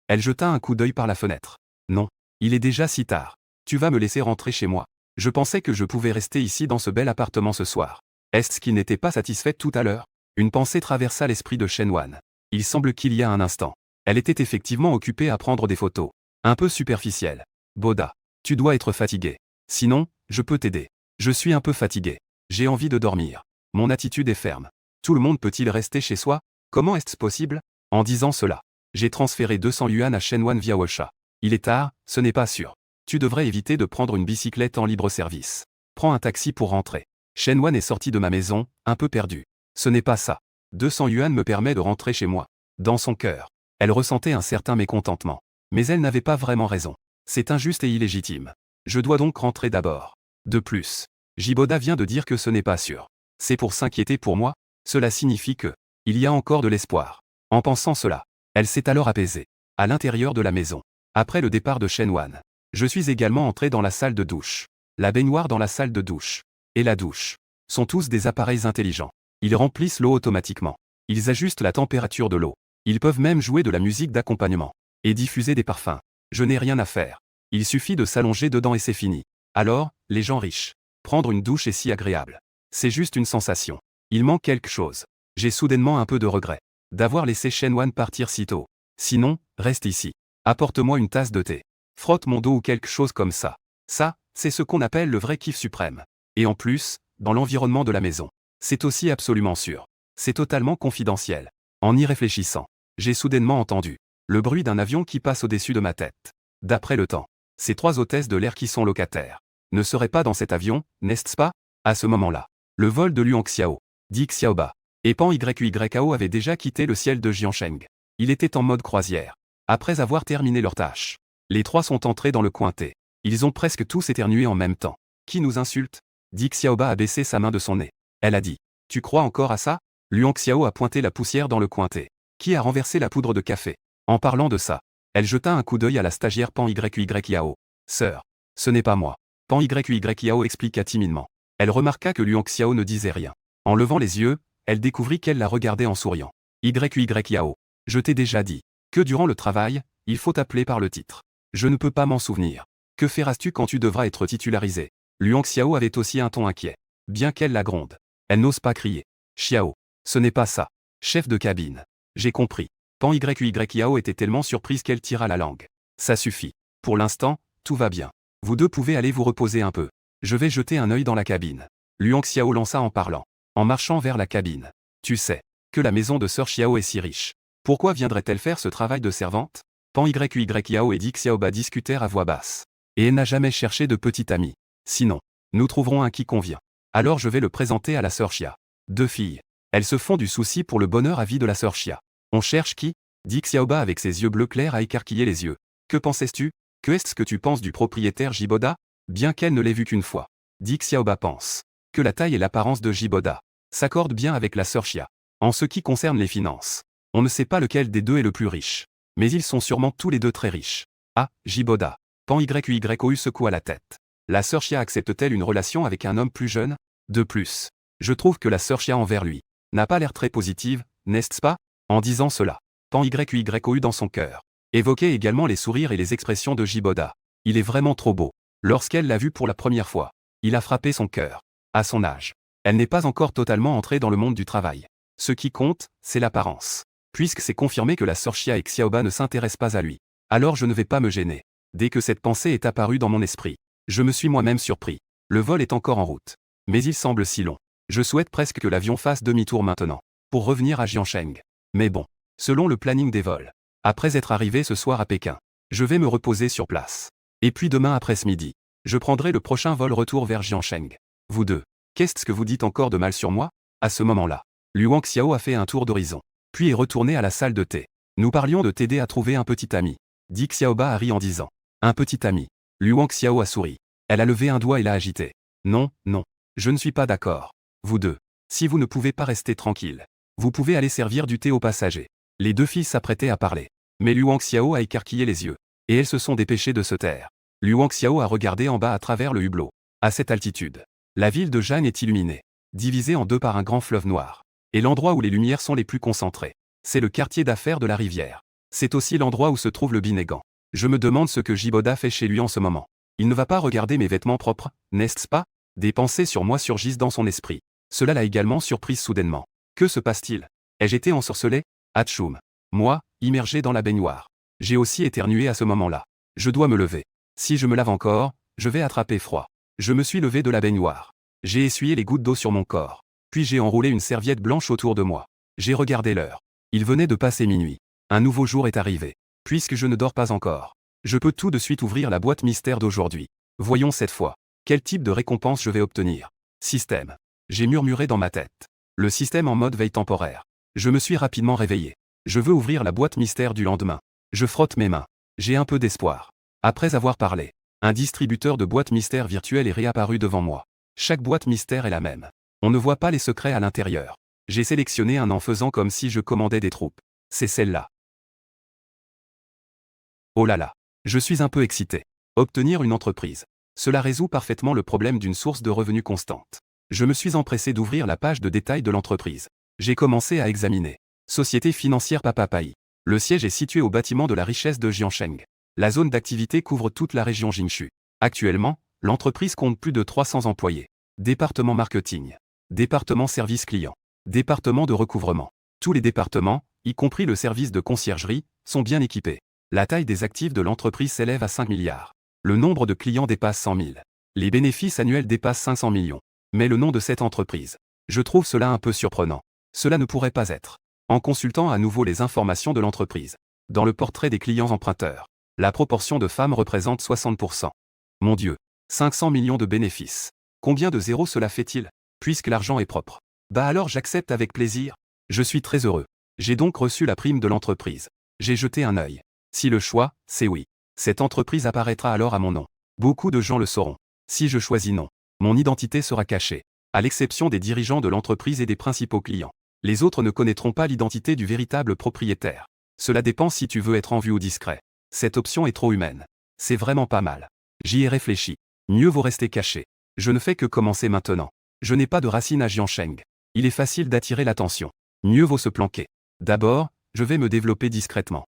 Elle jeta un coup d'œil par la fenêtre. Non. Il est déjà si tard. Tu vas me laisser rentrer chez moi. Je pensais que je pouvais rester ici dans ce bel appartement ce soir. Est-ce qu'il n'était pas satisfait tout à l'heure? Une pensée traversa l'esprit de Shenwan. Il semble qu'il y a un instant. Elle était effectivement occupée à prendre des photos. Un peu superficielles. Boda. Tu dois être fatigué. Sinon, je peux t'aider. Je suis un peu fatigué. J'ai envie de dormir. Mon attitude est ferme. Tout le monde peut-il rester chez soi? Comment est-ce possible? En disant cela, j'ai transféré 200 yuan à Shenwan via Washa. Il est tard, ce n'est pas sûr. Tu devrais éviter de prendre une bicyclette en libre service. Prends un taxi pour rentrer. Shenwan est sorti de ma maison, un peu perdu. Ce n'est pas ça. 200 yuan me permet de rentrer chez moi. Dans son cœur, elle ressentait un certain mécontentement. Mais elle n'avait pas vraiment raison. C'est injuste et illégitime. Je dois donc rentrer d'abord. De plus, Jiboda vient de dire que ce n'est pas sûr. C'est pour s'inquiéter pour moi? Cela signifie que, il y a encore de l'espoir. En pensant cela, elle s'est alors apaisée. À l'intérieur de la maison. Après le départ de Shenwan, je suis également entré dans la salle de douche. La baignoire dans la salle de douche. Et la douche. Sont tous des appareils intelligents. Ils remplissent l'eau automatiquement. Ils ajustent la température de l'eau. Ils peuvent même jouer de la musique d'accompagnement. Et diffuser des parfums. Je n'ai rien à faire. Il suffit de s'allonger dedans et c'est fini. Alors, les gens riches. Prendre une douche est si agréable. C'est juste une sensation. Il manque quelque chose. J'ai soudainement un peu de regret. D'avoir laissé Shenwan partir si tôt. Sinon, reste ici. Apporte-moi une tasse de thé. Frotte mon dos ou quelque chose comme ça. Ça, c'est ce qu'on appelle le vrai kiff suprême. Et en plus, dans l'environnement de la maison. C'est aussi absolument sûr. C'est totalement confidentiel. En y réfléchissant, j'ai soudainement entendu le bruit d'un avion qui passe au-dessus de ma tête. D'après le temps, ces 3 hôtesses de l'air qui sont locataires ne seraient pas dans cet avion, n'est-ce pas? À ce moment-là, le vol de Luang Xiao, dit Xiaoba, et Pan Yuykao avait déjà quitté le ciel de Jiansheng. Il était en mode croisière. Après avoir terminé leur tâche, les 3 sont entrés dans le coin T. Ils ont presque tous éternué en même temps. Qui nous insulte? Dit Xiaoba a baissé sa main de son nez. Elle a dit. Tu crois encore à ça? Luang Xiao a pointé la poussière dans le coin T. Qui a renversé la poudre de café? En parlant de ça, elle jeta un coup d'œil à la stagiaire Pan Yuykao. Sœur, ce n'est pas moi. Pan Yuykao expliqua timidement. Elle remarqua que Luang Xiao ne disait rien. En levant les yeux, elle découvrit qu'elle la regardait en souriant. Yuykao. Je t'ai déjà dit que durant le travail, il faut appeler par le titre. Je ne peux pas m'en souvenir. Que feras-tu quand tu devras être titularisé? Luang Xiao avait aussi un ton inquiet. Bien qu'elle la gronde. Elle n'ose pas crier. Xiao. Ce n'est pas ça. Chef de cabine. J'ai compris. Pan Yuykao était tellement surprise qu'elle tira la langue. Ça suffit. Pour l'instant, tout va bien. Vous deux pouvez aller vous reposer un peu. Je vais jeter un œil dans la cabine. Luang Xiao lança en parlant. En marchant vers la cabine. Tu sais que la maison de Sœur Xiao est si riche. Pourquoi viendrait-elle faire ce travail de servante? Pan Yuykao et Di Xiaoba discutèrent à voix basse. Et elle n'a jamais cherché de petit ami. Sinon, nous trouverons un qui convient. Alors je vais le présenter à la Sœur Xia. 2 filles. Elles se font du souci pour le bonheur à vie de la Sœur Xia. On cherche qui? Dit Xiaoba avec ses yeux bleus clairs à écarquiller les yeux. Que pensais-tu? Que est-ce que tu penses du propriétaire Jiboda? Bien qu'elle ne l'ait vu qu'une fois. Dit Xiaoba pense que la taille et l'apparence de Jiboda s'accordent bien avec la Sœur Xia. En ce qui concerne les finances, on ne sait pas lequel des deux est le plus riche. Mais ils sont sûrement tous les deux très riches. Ah, Jiboda. Pan Yuykao secoua la tête. La Sœur Xia accepte-t-elle une relation avec un homme plus jeune? De plus, je trouve que la Sœur Xia envers lui n'a pas l'air très positive, n'est-ce pas? En disant cela, Pan Yuykao dans son cœur évoquait également les sourires et les expressions de Jiboda. Il est vraiment trop beau. Lorsqu'elle l'a vu pour la première fois, il a frappé son cœur. À son âge, elle n'est pas encore totalement entrée dans le monde du travail. Ce qui compte, c'est l'apparence. Puisque c'est confirmé que la Sœur Xia et Xiaoba ne s'intéressent pas à lui. Alors je ne vais pas me gêner. Dès que cette pensée est apparue dans mon esprit, je me suis moi-même surpris. Le vol est encore en route. Mais il semble si long. Je souhaite presque que l'avion fasse demi-tour maintenant. Pour revenir à Jiansheng. Mais bon. Selon le planning des vols. Après être arrivé ce soir à Pékin. Je vais me reposer sur place. Et puis demain après ce midi. Je prendrai le prochain vol retour vers Jiansheng. Vous deux. Qu'est-ce que vous dites encore de mal sur moi? À ce moment-là, Luang Xiao a fait un tour d'horizon. Puis est retourné à la salle de thé. Nous parlions de t'aider à trouver un petit ami. Dit Xiaoba a ri en disant. Un petit ami. Luang Xiao a souri. Elle a levé un doigt et l'a agité. Non, non. Je ne suis pas d'accord. Vous deux. Si vous ne pouvez pas rester tranquille. Vous pouvez aller servir du thé aux passagers. Les 2 filles s'apprêtaient à parler. Mais Luang Xiao a écarquillé les yeux. Et elles se sont dépêchées de se taire. Luang Xiao a regardé en bas à travers le hublot. À cette altitude, La ville de Jeanne est illuminée, divisée en deux par un grand fleuve noir. Et l'endroit où les lumières sont les plus concentrées, c'est le quartier d'affaires de la Rivière. C'est aussi l'endroit où se trouve le Binégan. Je me demande ce que Jiboda fait chez lui en ce moment. Il ne va pas regarder mes vêtements propres, n'est-ce pas? Des pensées sur moi surgissent dans son esprit. Cela l'a également surprise soudainement. Que se passe-t-il? Ai-je été ensorcelé? Atchoum. Moi, immergé dans la baignoire. J'ai aussi éternué à ce moment-là. Je dois me lever. Si je me lave encore, je vais attraper froid. Je me suis levé de la baignoire. J'ai essuyé les gouttes d'eau sur mon corps. Puis j'ai enroulé une serviette blanche autour de moi. J'ai regardé l'heure. Il venait de passer minuit. Un nouveau jour est arrivé. Puisque je ne dors pas encore, je peux tout de suite ouvrir la boîte mystère d'aujourd'hui. Voyons cette fois. Quel type de récompense je vais obtenir? Système. J'ai murmuré dans ma tête. Le système en mode veille temporaire. Je me suis rapidement réveillé. Je veux ouvrir la boîte mystère du lendemain. Je frotte mes mains. J'ai un peu d'espoir. Après avoir parlé, un distributeur de boîtes mystères virtuelles est réapparu devant moi. Chaque boîte mystère est la même. On ne voit pas les secrets à l'intérieur. J'ai sélectionné un en faisant comme si je commandais des troupes. C'est celle-là. Oh là là. Je suis un peu excité. Obtenir une entreprise. Cela résout parfaitement le problème d'une source de revenus constante. Je me suis empressé d'ouvrir la page de détail de l'entreprise. J'ai commencé à examiner. Société financière Papapai. Le siège est situé au bâtiment de la richesse de Jiansheng. La zone d'activité couvre toute la région Jingshu. Actuellement, l'entreprise compte plus de 300 employés. Département marketing. Département service client. Département de recouvrement. Tous les départements, y compris le service de conciergerie, sont bien équipés. La taille des actifs de l'entreprise s'élève à 5 milliards. Le nombre de clients dépasse 100 000. Les bénéfices annuels dépassent 500 millions. Mais le nom de cette entreprise, je trouve cela un peu surprenant. Cela ne pourrait pas être. En consultant à nouveau les informations de l'entreprise, dans le portrait des clients emprunteurs, la proportion de femmes représente 60%. Mon Dieu, 500 millions de bénéfices. Combien de zéros cela fait-il? Puisque l'argent est propre. Bah alors j'accepte avec plaisir. Je suis très heureux. J'ai donc reçu la prime de l'entreprise. J'ai jeté un œil. Si le choix, c'est oui. Cette entreprise apparaîtra alors à mon nom. Beaucoup de gens le sauront. Si je choisis non, mon identité sera cachée. À l'exception des dirigeants de l'entreprise et des principaux clients. Les autres ne connaîtront pas l'identité du véritable propriétaire. Cela dépend si tu veux être en vue ou discret. Cette option est trop humaine. C'est vraiment pas mal. J'y ai réfléchi. Mieux vaut rester caché. Je ne fais que commencer maintenant. Je n'ai pas de racine à Jiansheng. Il est facile d'attirer l'attention. Mieux vaut se planquer. D'abord, je vais me développer discrètement.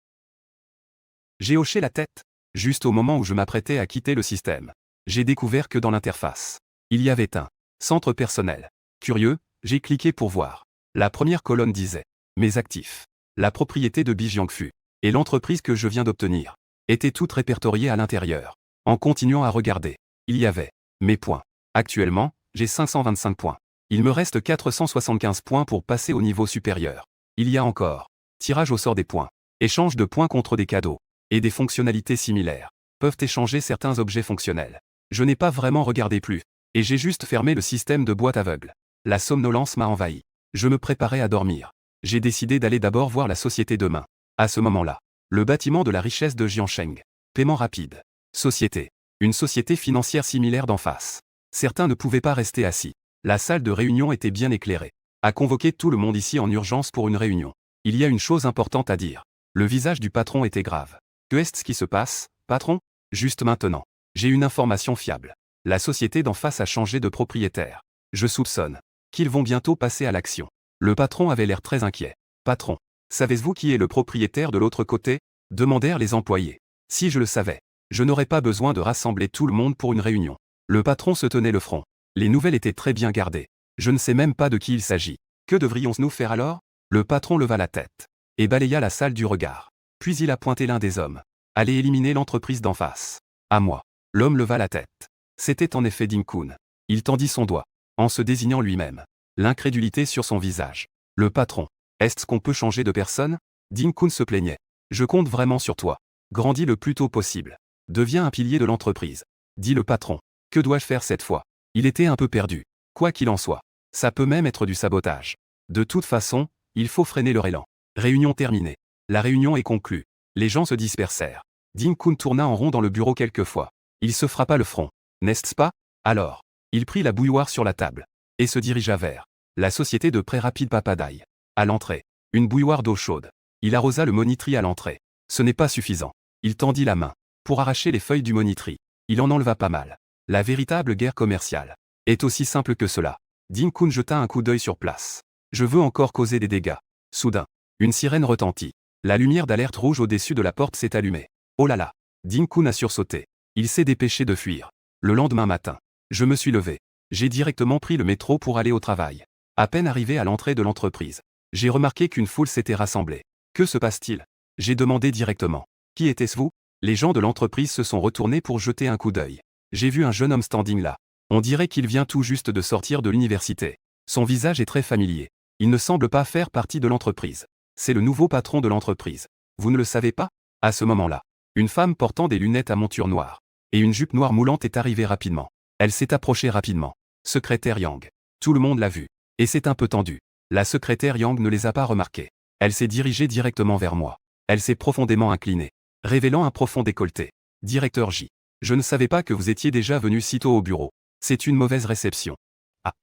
J'ai hoché la tête. Juste au moment où je m'apprêtais à quitter le système. J'ai découvert que dans l'interface, il y avait un centre personnel. Curieux, j'ai cliqué pour voir. La première colonne disait mes actifs. La propriété de Bijiangfu et l'entreprise que je viens d'obtenir étaient toutes répertoriées à l'intérieur. En continuant à regarder, il y avait mes points. Actuellement, j'ai 525 points. Il me reste 475 points pour passer au niveau supérieur. Il y a encore tirage au sort des points, échange de points contre des cadeaux, et des fonctionnalités similaires. Peuvent échanger certains objets fonctionnels. Je n'ai pas vraiment regardé plus, et j'ai juste fermé le système de boîte aveugle. La somnolence m'a envahi. Je me préparais à dormir. J'ai décidé d'aller d'abord voir la société demain. À ce moment-là, le bâtiment de la richesse de Jiansheng. Paiement rapide. Société. Une société financière similaire d'en face. Certains ne pouvaient pas rester assis. La salle de réunion était bien éclairée. A convoqué tout le monde ici en urgence pour une réunion. Il y a une chose importante à dire. Le visage du patron était grave. Que est-ce qui se passe, patron? Juste maintenant. J'ai une information fiable. La société d'en face a changé de propriétaire. Je soupçonne qu'ils vont bientôt passer à l'action. Le patron avait l'air très inquiet. Patron, savez-vous qui est le propriétaire de l'autre côté? Demandèrent les employés. Si je le savais, je n'aurais pas besoin de rassembler tout le monde pour une réunion. Le patron se tenait le front. Les nouvelles étaient très bien gardées. Je ne sais même pas de qui il s'agit. Que devrions-nous faire alors? Le patron leva la tête et balaya la salle du regard. Puis il a pointé l'un des hommes. Allez éliminer l'entreprise d'en face. À moi. L'homme leva la tête. C'était en effet Ding Kun. Il tendit son doigt, en se désignant lui-même. L'incrédulité sur son visage. Le patron. Est-ce qu'on peut changer de personne? Ding Kun se plaignait. Je compte vraiment sur toi. Grandis le plus tôt possible. Deviens un pilier de l'entreprise. Dit le patron. Que dois-je faire cette fois? Il était un peu perdu. Quoi qu'il en soit. Ça peut même être du sabotage. De toute façon, il faut freiner leur élan. Réunion terminée. La réunion est conclue. Les gens se dispersèrent. Ding Kun tourna en rond dans le bureau quelques fois. Il se frappa le front. N'est-ce pas? Alors, il prit la bouilloire sur la table et se dirigea vers la société de prêt rapide Papadai. À l'entrée, une bouilloire d'eau chaude. Il arrosa le monitri à l'entrée. Ce n'est pas suffisant. Il tendit la main pour arracher les feuilles du monitri. Il en enleva pas mal. La véritable guerre commerciale. Est aussi simple que cela. Din-kun jeta un coup d'œil sur place. Je veux encore causer des dégâts. Soudain, une sirène retentit. La lumière d'alerte rouge au-dessus de la porte s'est allumée. Oh là là! Din-kun a sursauté. Il s'est dépêché de fuir. Le lendemain matin, je me suis levé. J'ai directement pris le métro pour aller au travail. À peine arrivé à l'entrée de l'entreprise, j'ai remarqué qu'une foule s'était rassemblée. Que se passe-t-il? J'ai demandé directement. Qui était-ce vous? Les gens de l'entreprise se sont retournés pour jeter un coup d'œil. J'ai vu un jeune homme standing là. On dirait qu'il vient tout juste de sortir de l'université. Son visage est très familier. Il ne semble pas faire partie de l'entreprise. C'est le nouveau patron de l'entreprise. Vous ne le savez pas? À ce moment-là, une femme portant des lunettes à monture noire et une jupe noire moulante est arrivée rapidement. Elle s'est approchée rapidement. Secrétaire Yang. Tout le monde l'a vue. Et c'est un peu tendu. La secrétaire Yang ne les a pas remarqués. Elle s'est dirigée directement vers moi. Elle s'est profondément inclinée, révélant un profond décolleté. Directeur J. Je ne savais pas que vous étiez déjà venu si tôt au bureau. C'est une mauvaise réception. Ah.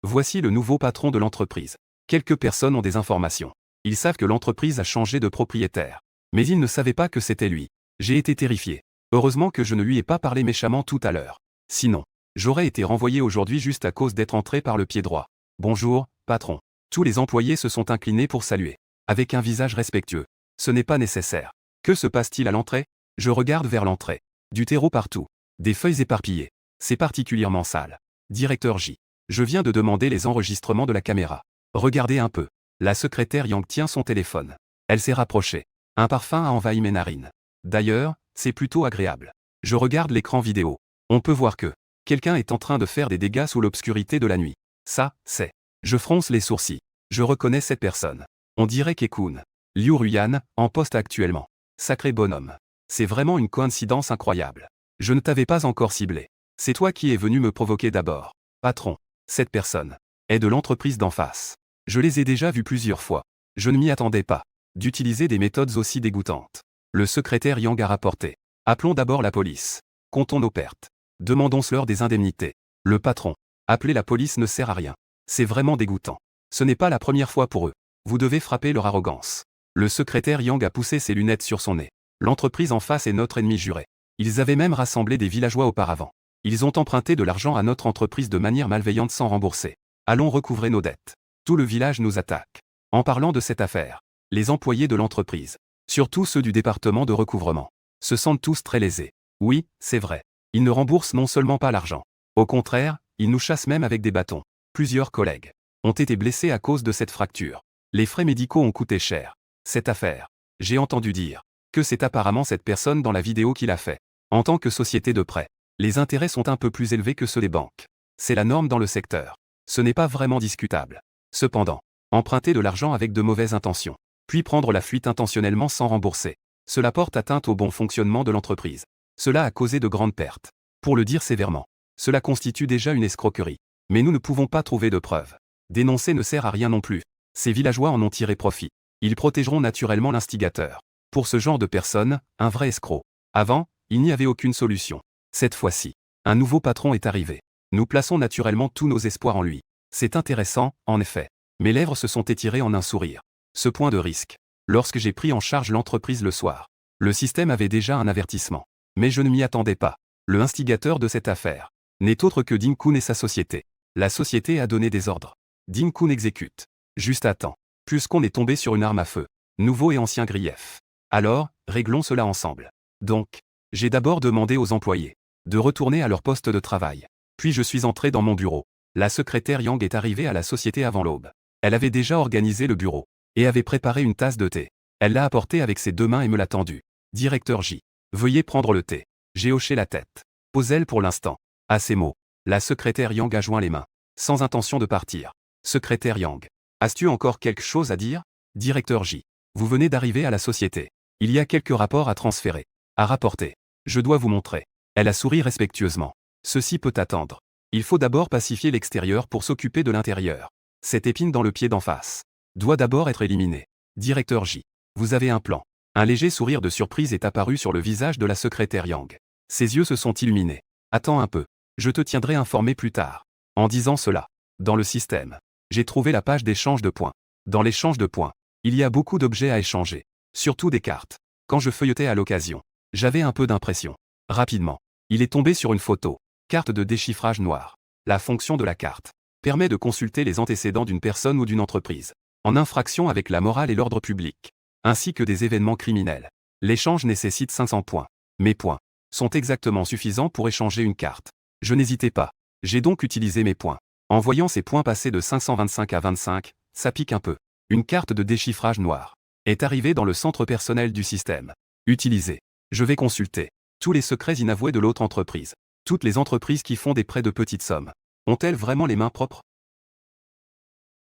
Voici le nouveau patron de l'entreprise. Quelques personnes ont des informations. Ils savent que l'entreprise a changé de propriétaire. Mais ils ne savaient pas que c'était lui. J'ai été terrifié. Heureusement que je ne lui ai pas parlé méchamment tout à l'heure. Sinon, j'aurais été renvoyé aujourd'hui juste à cause d'être entré par le pied droit. Bonjour, patron. Tous les employés se sont inclinés pour saluer. Avec un visage respectueux. Ce n'est pas nécessaire. Que se passe-t-il à l'entrée? Je regarde vers l'entrée. Du terreau partout. Des feuilles éparpillées. C'est particulièrement sale. Directeur J. Je viens de demander les enregistrements de la caméra. Regardez un peu. La secrétaire Yang tient son téléphone. Elle s'est rapprochée. Un parfum a envahi mes narines. D'ailleurs, c'est plutôt agréable. Je regarde l'écran vidéo. On peut voir que quelqu'un est en train de faire des dégâts sous l'obscurité de la nuit. Ça, c'est. Je fronce les sourcils. Je reconnais cette personne. On dirait Kekun. Liu Ruyan, en poste actuellement. Sacré bonhomme. C'est vraiment une coïncidence incroyable. Je ne t'avais pas encore ciblé. C'est toi qui es venu me provoquer d'abord. Patron. Cette personne est de l'entreprise d'en face. Je les ai déjà vus plusieurs fois. Je ne m'y attendais pas. D'utiliser des méthodes aussi dégoûtantes. Le secrétaire Yang a rapporté. Appelons d'abord la police. Comptons nos pertes. Demandons-leur des indemnités. Le patron. Appeler la police ne sert à rien. C'est vraiment dégoûtant. Ce n'est pas la première fois pour eux. Vous devez frapper leur arrogance. Le secrétaire Yang a poussé ses lunettes sur son nez. L'entreprise en face est notre ennemi juré. Ils avaient même rassemblé des villageois auparavant. Ils ont emprunté de l'argent à notre entreprise de manière malveillante sans rembourser. Allons recouvrer nos dettes. Tout le village nous attaque. En parlant de cette affaire, les employés de l'entreprise, surtout ceux du département de recouvrement, se sentent tous très lésés. Oui, c'est vrai. Ils ne remboursent non seulement pas l'argent. Au contraire, ils nous chassent même avec des bâtons. Plusieurs collègues ont été blessés à cause de cette fracture. Les frais médicaux ont coûté cher. Cette affaire, j'ai entendu dire que c'est apparemment cette personne dans la vidéo qui l'a fait. En tant que société de prêt, les intérêts sont un peu plus élevés que ceux des banques. C'est la norme dans le secteur. Ce n'est pas vraiment discutable. Cependant, emprunter de l'argent avec de mauvaises intentions, puis prendre la fuite intentionnellement sans rembourser, cela porte atteinte au bon fonctionnement de l'entreprise. Cela a causé de grandes pertes. Pour le dire sévèrement, cela constitue déjà une escroquerie. Mais nous ne pouvons pas trouver de preuves. Dénoncer ne sert à rien non plus. Ces villageois en ont tiré profit. Ils protégeront naturellement l'instigateur. Pour ce genre de personnes, un vrai escroc. Avant, il n'y avait aucune solution. Cette fois-ci, un nouveau patron est arrivé. Nous plaçons naturellement tous nos espoirs en lui. C'est intéressant, en effet. Mes lèvres se sont étirées en un sourire. Ce point de risque. Lorsque j'ai pris en charge l'entreprise le soir, le système avait déjà un avertissement. Mais je ne m'y attendais pas. Le instigateur de cette affaire n'est autre que Din-kun et sa société. La société a donné des ordres. Din-kun exécute. Juste à temps. Puisqu'on est tombé sur une arme à feu. Nouveau et ancien grief. Alors, réglons cela ensemble. Donc, j'ai d'abord demandé aux employés de retourner à leur poste de travail. Puis je suis entré dans mon bureau. La secrétaire Yang est arrivée à la société avant l'aube. Elle avait déjà organisé le bureau et avait préparé une tasse de thé. Elle l'a apporté avec ses deux mains et me l'a tendu. Directeur J. Veuillez prendre le thé. J'ai hoché la tête. Pose-elle pour l'instant. À ces mots, la secrétaire Yang a joint les mains, sans intention de partir. Secrétaire Yang. As-tu encore quelque chose à dire? Directeur J. Vous venez d'arriver à la société. Il y a quelques rapports à transférer. À rapporter. Je dois vous montrer. Elle a souri respectueusement. Ceci peut attendre. Il faut d'abord pacifier l'extérieur pour s'occuper de l'intérieur. Cette épine dans le pied d'en face doit d'abord être éliminée. Directeur J. Vous avez un plan. Un léger sourire de surprise est apparu sur le visage de la secrétaire Yang. Ses yeux se sont illuminés. Attends un peu. Je te tiendrai informé plus tard. En disant cela, dans le système, j'ai trouvé la page d'échange de points. Dans l'échange de points, il y a beaucoup d'objets à échanger. Surtout des cartes. Quand je feuilletais à l'occasion, j'avais un peu d'impression. Rapidement, il est tombé sur une photo. Carte de déchiffrage noire. La fonction de la carte permet de consulter les antécédents d'une personne ou d'une entreprise, en infraction avec la morale et l'ordre public, ainsi que des événements criminels. L'échange nécessite 500 points. Mes points sont exactement suffisants pour échanger une carte. Je n'hésitais pas. J'ai donc utilisé mes points. En voyant ces points passer de 525 à 25, ça pique un peu. Une carte de déchiffrage noire est arrivée dans le centre personnel du système. Utilisée. Je vais consulter tous les secrets inavoués de l'autre entreprise. Toutes les entreprises qui font des prêts de petites sommes ont-elles vraiment les mains propres?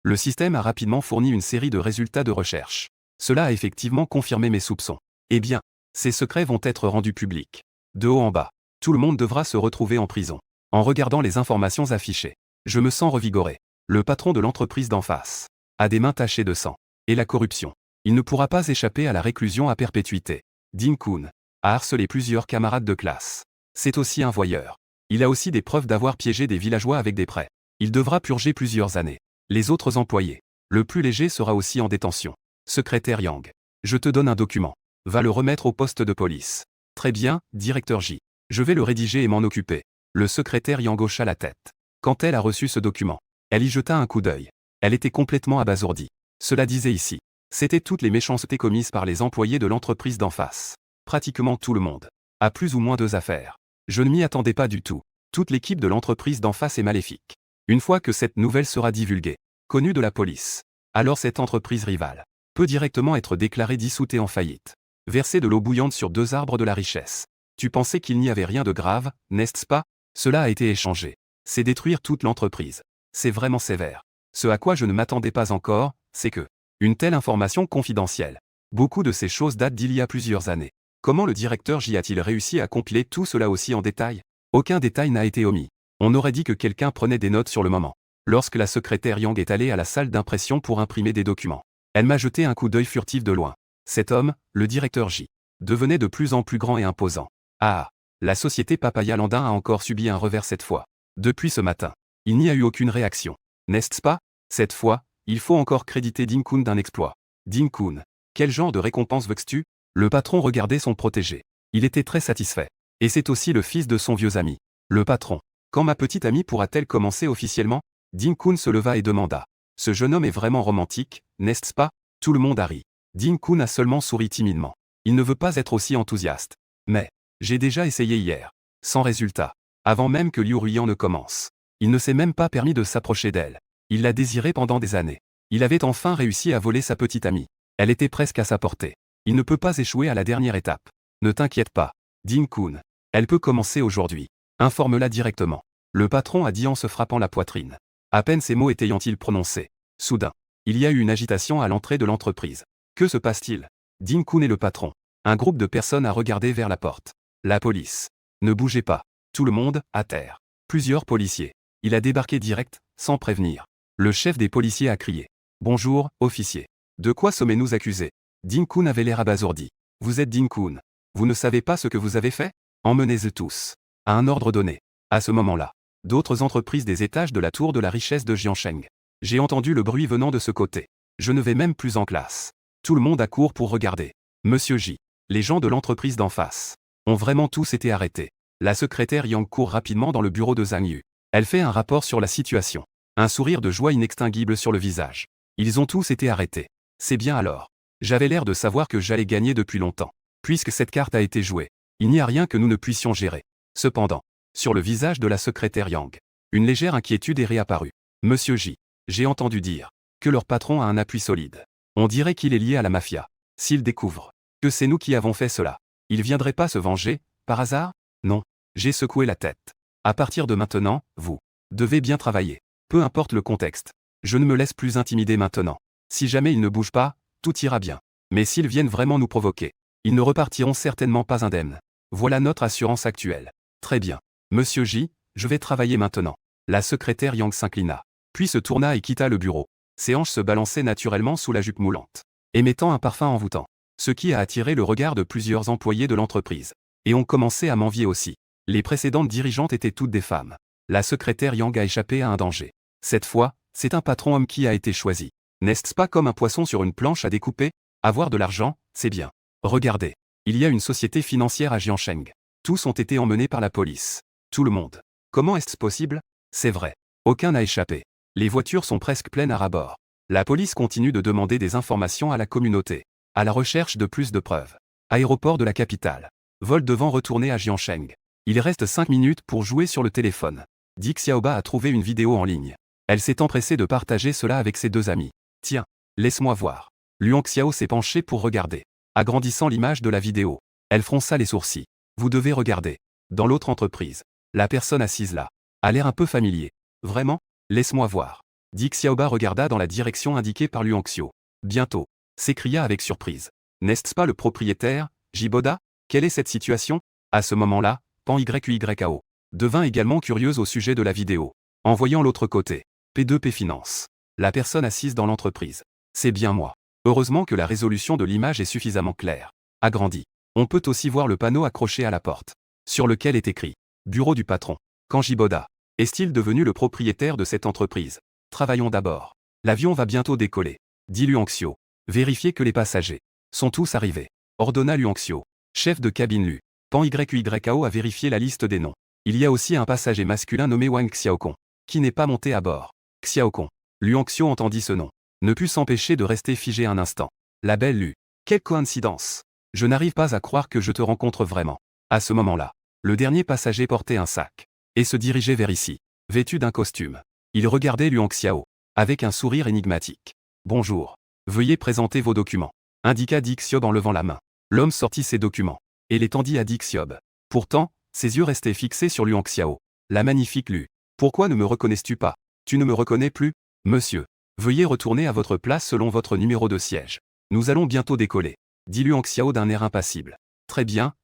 Le système a rapidement fourni une série de résultats de recherche. Cela a effectivement confirmé mes soupçons. Eh bien, ces secrets vont être rendus publics. De haut en bas, tout le monde devra se retrouver en prison. En regardant les informations affichées, je me sens revigoré. Le patron de l'entreprise d'en face a des mains tachées de sang. Et la corruption. Il ne pourra pas échapper à la réclusion à perpétuité. Dean-kun a harcelé plusieurs camarades de classe. C'est aussi un voyeur. Il a aussi des preuves d'avoir piégé des villageois avec des prêts. Il devra purger plusieurs années. Les autres employés. Le plus léger sera aussi en détention. Secrétaire Yang. Je te donne un document. Va le remettre au poste de police. Très bien, directeur J. Je vais le rédiger et m'en occuper. Le secrétaire Yang hocha la tête. Quand elle a reçu ce document, elle y jeta un coup d'œil. Elle était complètement abasourdie. Cela disait ici. C'était toutes les méchancetés commises par les employés de l'entreprise d'en face. Pratiquement tout le monde a plus ou moins 2 affaires. Je ne m'y attendais pas du tout. Toute l'équipe de l'entreprise d'en face est maléfique. Une fois que cette nouvelle sera divulguée, connue de la police, alors cette entreprise rivale peut directement être déclarée dissoute et en faillite. Verser de l'eau bouillante sur 2 arbres de la richesse. Tu pensais qu'il n'y avait rien de grave, n'est-ce pas? Cela a été échangé. C'est détruire toute l'entreprise. C'est vraiment sévère. Ce à quoi je ne m'attendais pas encore, c'est que une telle information confidentielle. Beaucoup de ces choses datent d'il y a plusieurs années. Comment le directeur J a-t-il réussi à compiler tout cela aussi en détail? Aucun détail n'a été omis. On aurait dit que quelqu'un prenait des notes sur le moment. Lorsque la secrétaire Yang est allée à la salle d'impression pour imprimer des documents, elle m'a jeté un coup d'œil furtif de loin. Cet homme, le directeur J, devenait de plus en plus grand et imposant. Ah, la société Papaya Landin a encore subi un revers cette fois. Depuis ce matin, il n'y a eu aucune réaction. N'est-ce pas? Cette fois, il faut encore créditer Dean-kun d'un exploit. Dean-kun, quel genre de récompense veux-tu? Le patron regardait son protégé. Il était très satisfait. Et c'est aussi le fils de son vieux ami. Le patron. Quand ma petite amie pourra-t-elle commencer officiellement? Dean-kun se leva et demanda. Ce jeune homme est vraiment romantique, n'est-ce pas? Tout le monde a ri. Dean-kun a seulement souri timidement. Il ne veut pas être aussi enthousiaste. Mais, j'ai déjà essayé hier. Sans résultat. Avant même que Liu Ruyan ne commence. Il ne s'est même pas permis de s'approcher d'elle. Il l'a désirée pendant des années. Il avait enfin réussi à voler sa petite amie. Elle était presque à sa portée. Il ne peut pas échouer à la dernière étape. Ne t'inquiète pas. Dean-kun. Elle peut commencer aujourd'hui. Informe-la directement. Le patron a dit en se frappant la poitrine. À peine ces mots étaient-ils prononcés. Soudain, il y a eu une agitation à l'entrée de l'entreprise. Que se passe-t-il? Dean-kun et le patron. Un groupe de personnes a regardé vers la porte. La police. Ne bougez pas. Tout le monde, à terre. Plusieurs policiers. Il a débarqué direct, sans prévenir. Le chef des policiers a crié. Bonjour, officier. De quoi sommes-nous accusés? Dean-kun avait l'air abasourdi. Vous êtes Dean-kun. Vous ne savez pas ce que vous avez fait? Emmenez-eux tous. À un ordre donné. À ce moment-là, d'autres entreprises des étages de la tour de la richesse de Jiansheng. J'ai entendu le bruit venant de ce côté. Je ne vais même plus en classe. Tout le monde accourt pour regarder. Monsieur J. Les gens de l'entreprise d'en face ont vraiment tous été arrêtés. La secrétaire Yang court rapidement dans le bureau de Zhang Yu. Elle fait un rapport sur la situation. Un sourire de joie inextinguible sur le visage. Ils ont tous été arrêtés. C'est bien alors. J'avais l'air de savoir que j'allais gagner depuis longtemps. Puisque cette carte a été jouée, il n'y a rien que nous ne puissions gérer. Cependant, sur le visage de la secrétaire Yang, une légère inquiétude est réapparue. Monsieur J. J'ai entendu dire que leur patron a un appui solide. On dirait qu'il est lié à la mafia. S'il découvre que c'est nous qui avons fait cela, il viendrait pas se venger, par hasard? Non. J'ai secoué la tête. À partir de maintenant, vous devez bien travailler. Peu importe le contexte. Je ne me laisse plus intimider maintenant. Si jamais ils ne bougent pas, tout ira bien. Mais s'ils viennent vraiment nous provoquer, ils ne repartiront certainement pas indemnes. Voilà notre assurance actuelle. Très bien. Monsieur J, je vais travailler maintenant. La secrétaire Yang s'inclina, puis se tourna et quitta le bureau. Ses hanches se balançaient naturellement sous la jupe moulante, émettant un parfum envoûtant, ce qui a attiré le regard de plusieurs employés de l'entreprise. Et ont commencé à m'envier aussi. Les précédentes dirigeantes étaient toutes des femmes. La secrétaire Yang a échappé à un danger. Cette fois, c'est un patron homme qui a été choisi. N'est-ce pas comme un poisson sur une planche à découper? Avoir de l'argent, c'est bien. Regardez. Il y a une société financière à Jiansheng. Tous ont été emmenés par la police. Tout le monde. Comment est-ce possible? C'est vrai. Aucun n'a échappé. Les voitures sont presque pleines à ras-bord. La police continue de demander des informations à la communauté, à la recherche de plus de preuves. Aéroport de la capitale. Vol devant retourner à Jiangsheng. Il reste 5 minutes pour jouer sur le téléphone. Di Xiaoba a trouvé une vidéo en ligne. Elle s'est empressée de partager cela avec ses 2 amis. Tiens, laisse-moi voir. Luang Xiao s'est penchée pour regarder. Agrandissant l'image de la vidéo, elle fronça les sourcils. Vous devez regarder. Dans l'autre entreprise. La personne assise là a l'air un peu familier. Vraiment? Laisse-moi voir. Di Xiaoba regarda dans la direction indiquée par Luang Xiao. Bientôt, s'écria avec surprise. N'est-ce pas le propriétaire, Jiboda? Quelle est cette situation? À ce moment-là, Pan YYAO devint également curieuse au sujet de la vidéo. En voyant l'autre côté, P2P Finance. La personne assise dans l'entreprise. C'est bien moi. Heureusement que la résolution de l'image est suffisamment claire. Agrandie. On peut aussi voir le panneau accroché à la porte, sur lequel est écrit « Bureau du patron ». Quand Jiboda est-il devenu le propriétaire de cette entreprise? Travaillons d'abord. L'avion va bientôt décoller. Dit Luang Xiao. Vérifiez que les passagers sont tous arrivés. Ordonna Luang Xiao. Chef de cabine Lu. Pan YYAO a vérifié la liste des noms. Il y a aussi un passager masculin nommé Wang Xiaokong, qui n'est pas monté à bord. Xiaokong. Luang Xiao entendit ce nom. Ne put s'empêcher de rester figé un instant. La belle Lu. Quelle coïncidence. Je n'arrive pas à croire que je te rencontre vraiment. À ce moment-là, le dernier passager portait un sac et se dirigeait vers ici, vêtu d'un costume. Il regardait Luang Xiao avec un sourire énigmatique. Bonjour. Veuillez présenter vos documents, indiqua Di Xiob en levant la main. L'homme sortit ses documents et les tendit à Di Xiob. Pourtant, ses yeux restaient fixés sur Luang Xiao. La magnifique Lu. Pourquoi ne me reconnais-tu pas? Tu ne me reconnais plus? Monsieur. Veuillez retourner à votre place selon votre numéro de siège. Nous allons bientôt décoller. Dit Luang Xiao d'un air impassible. Très bien,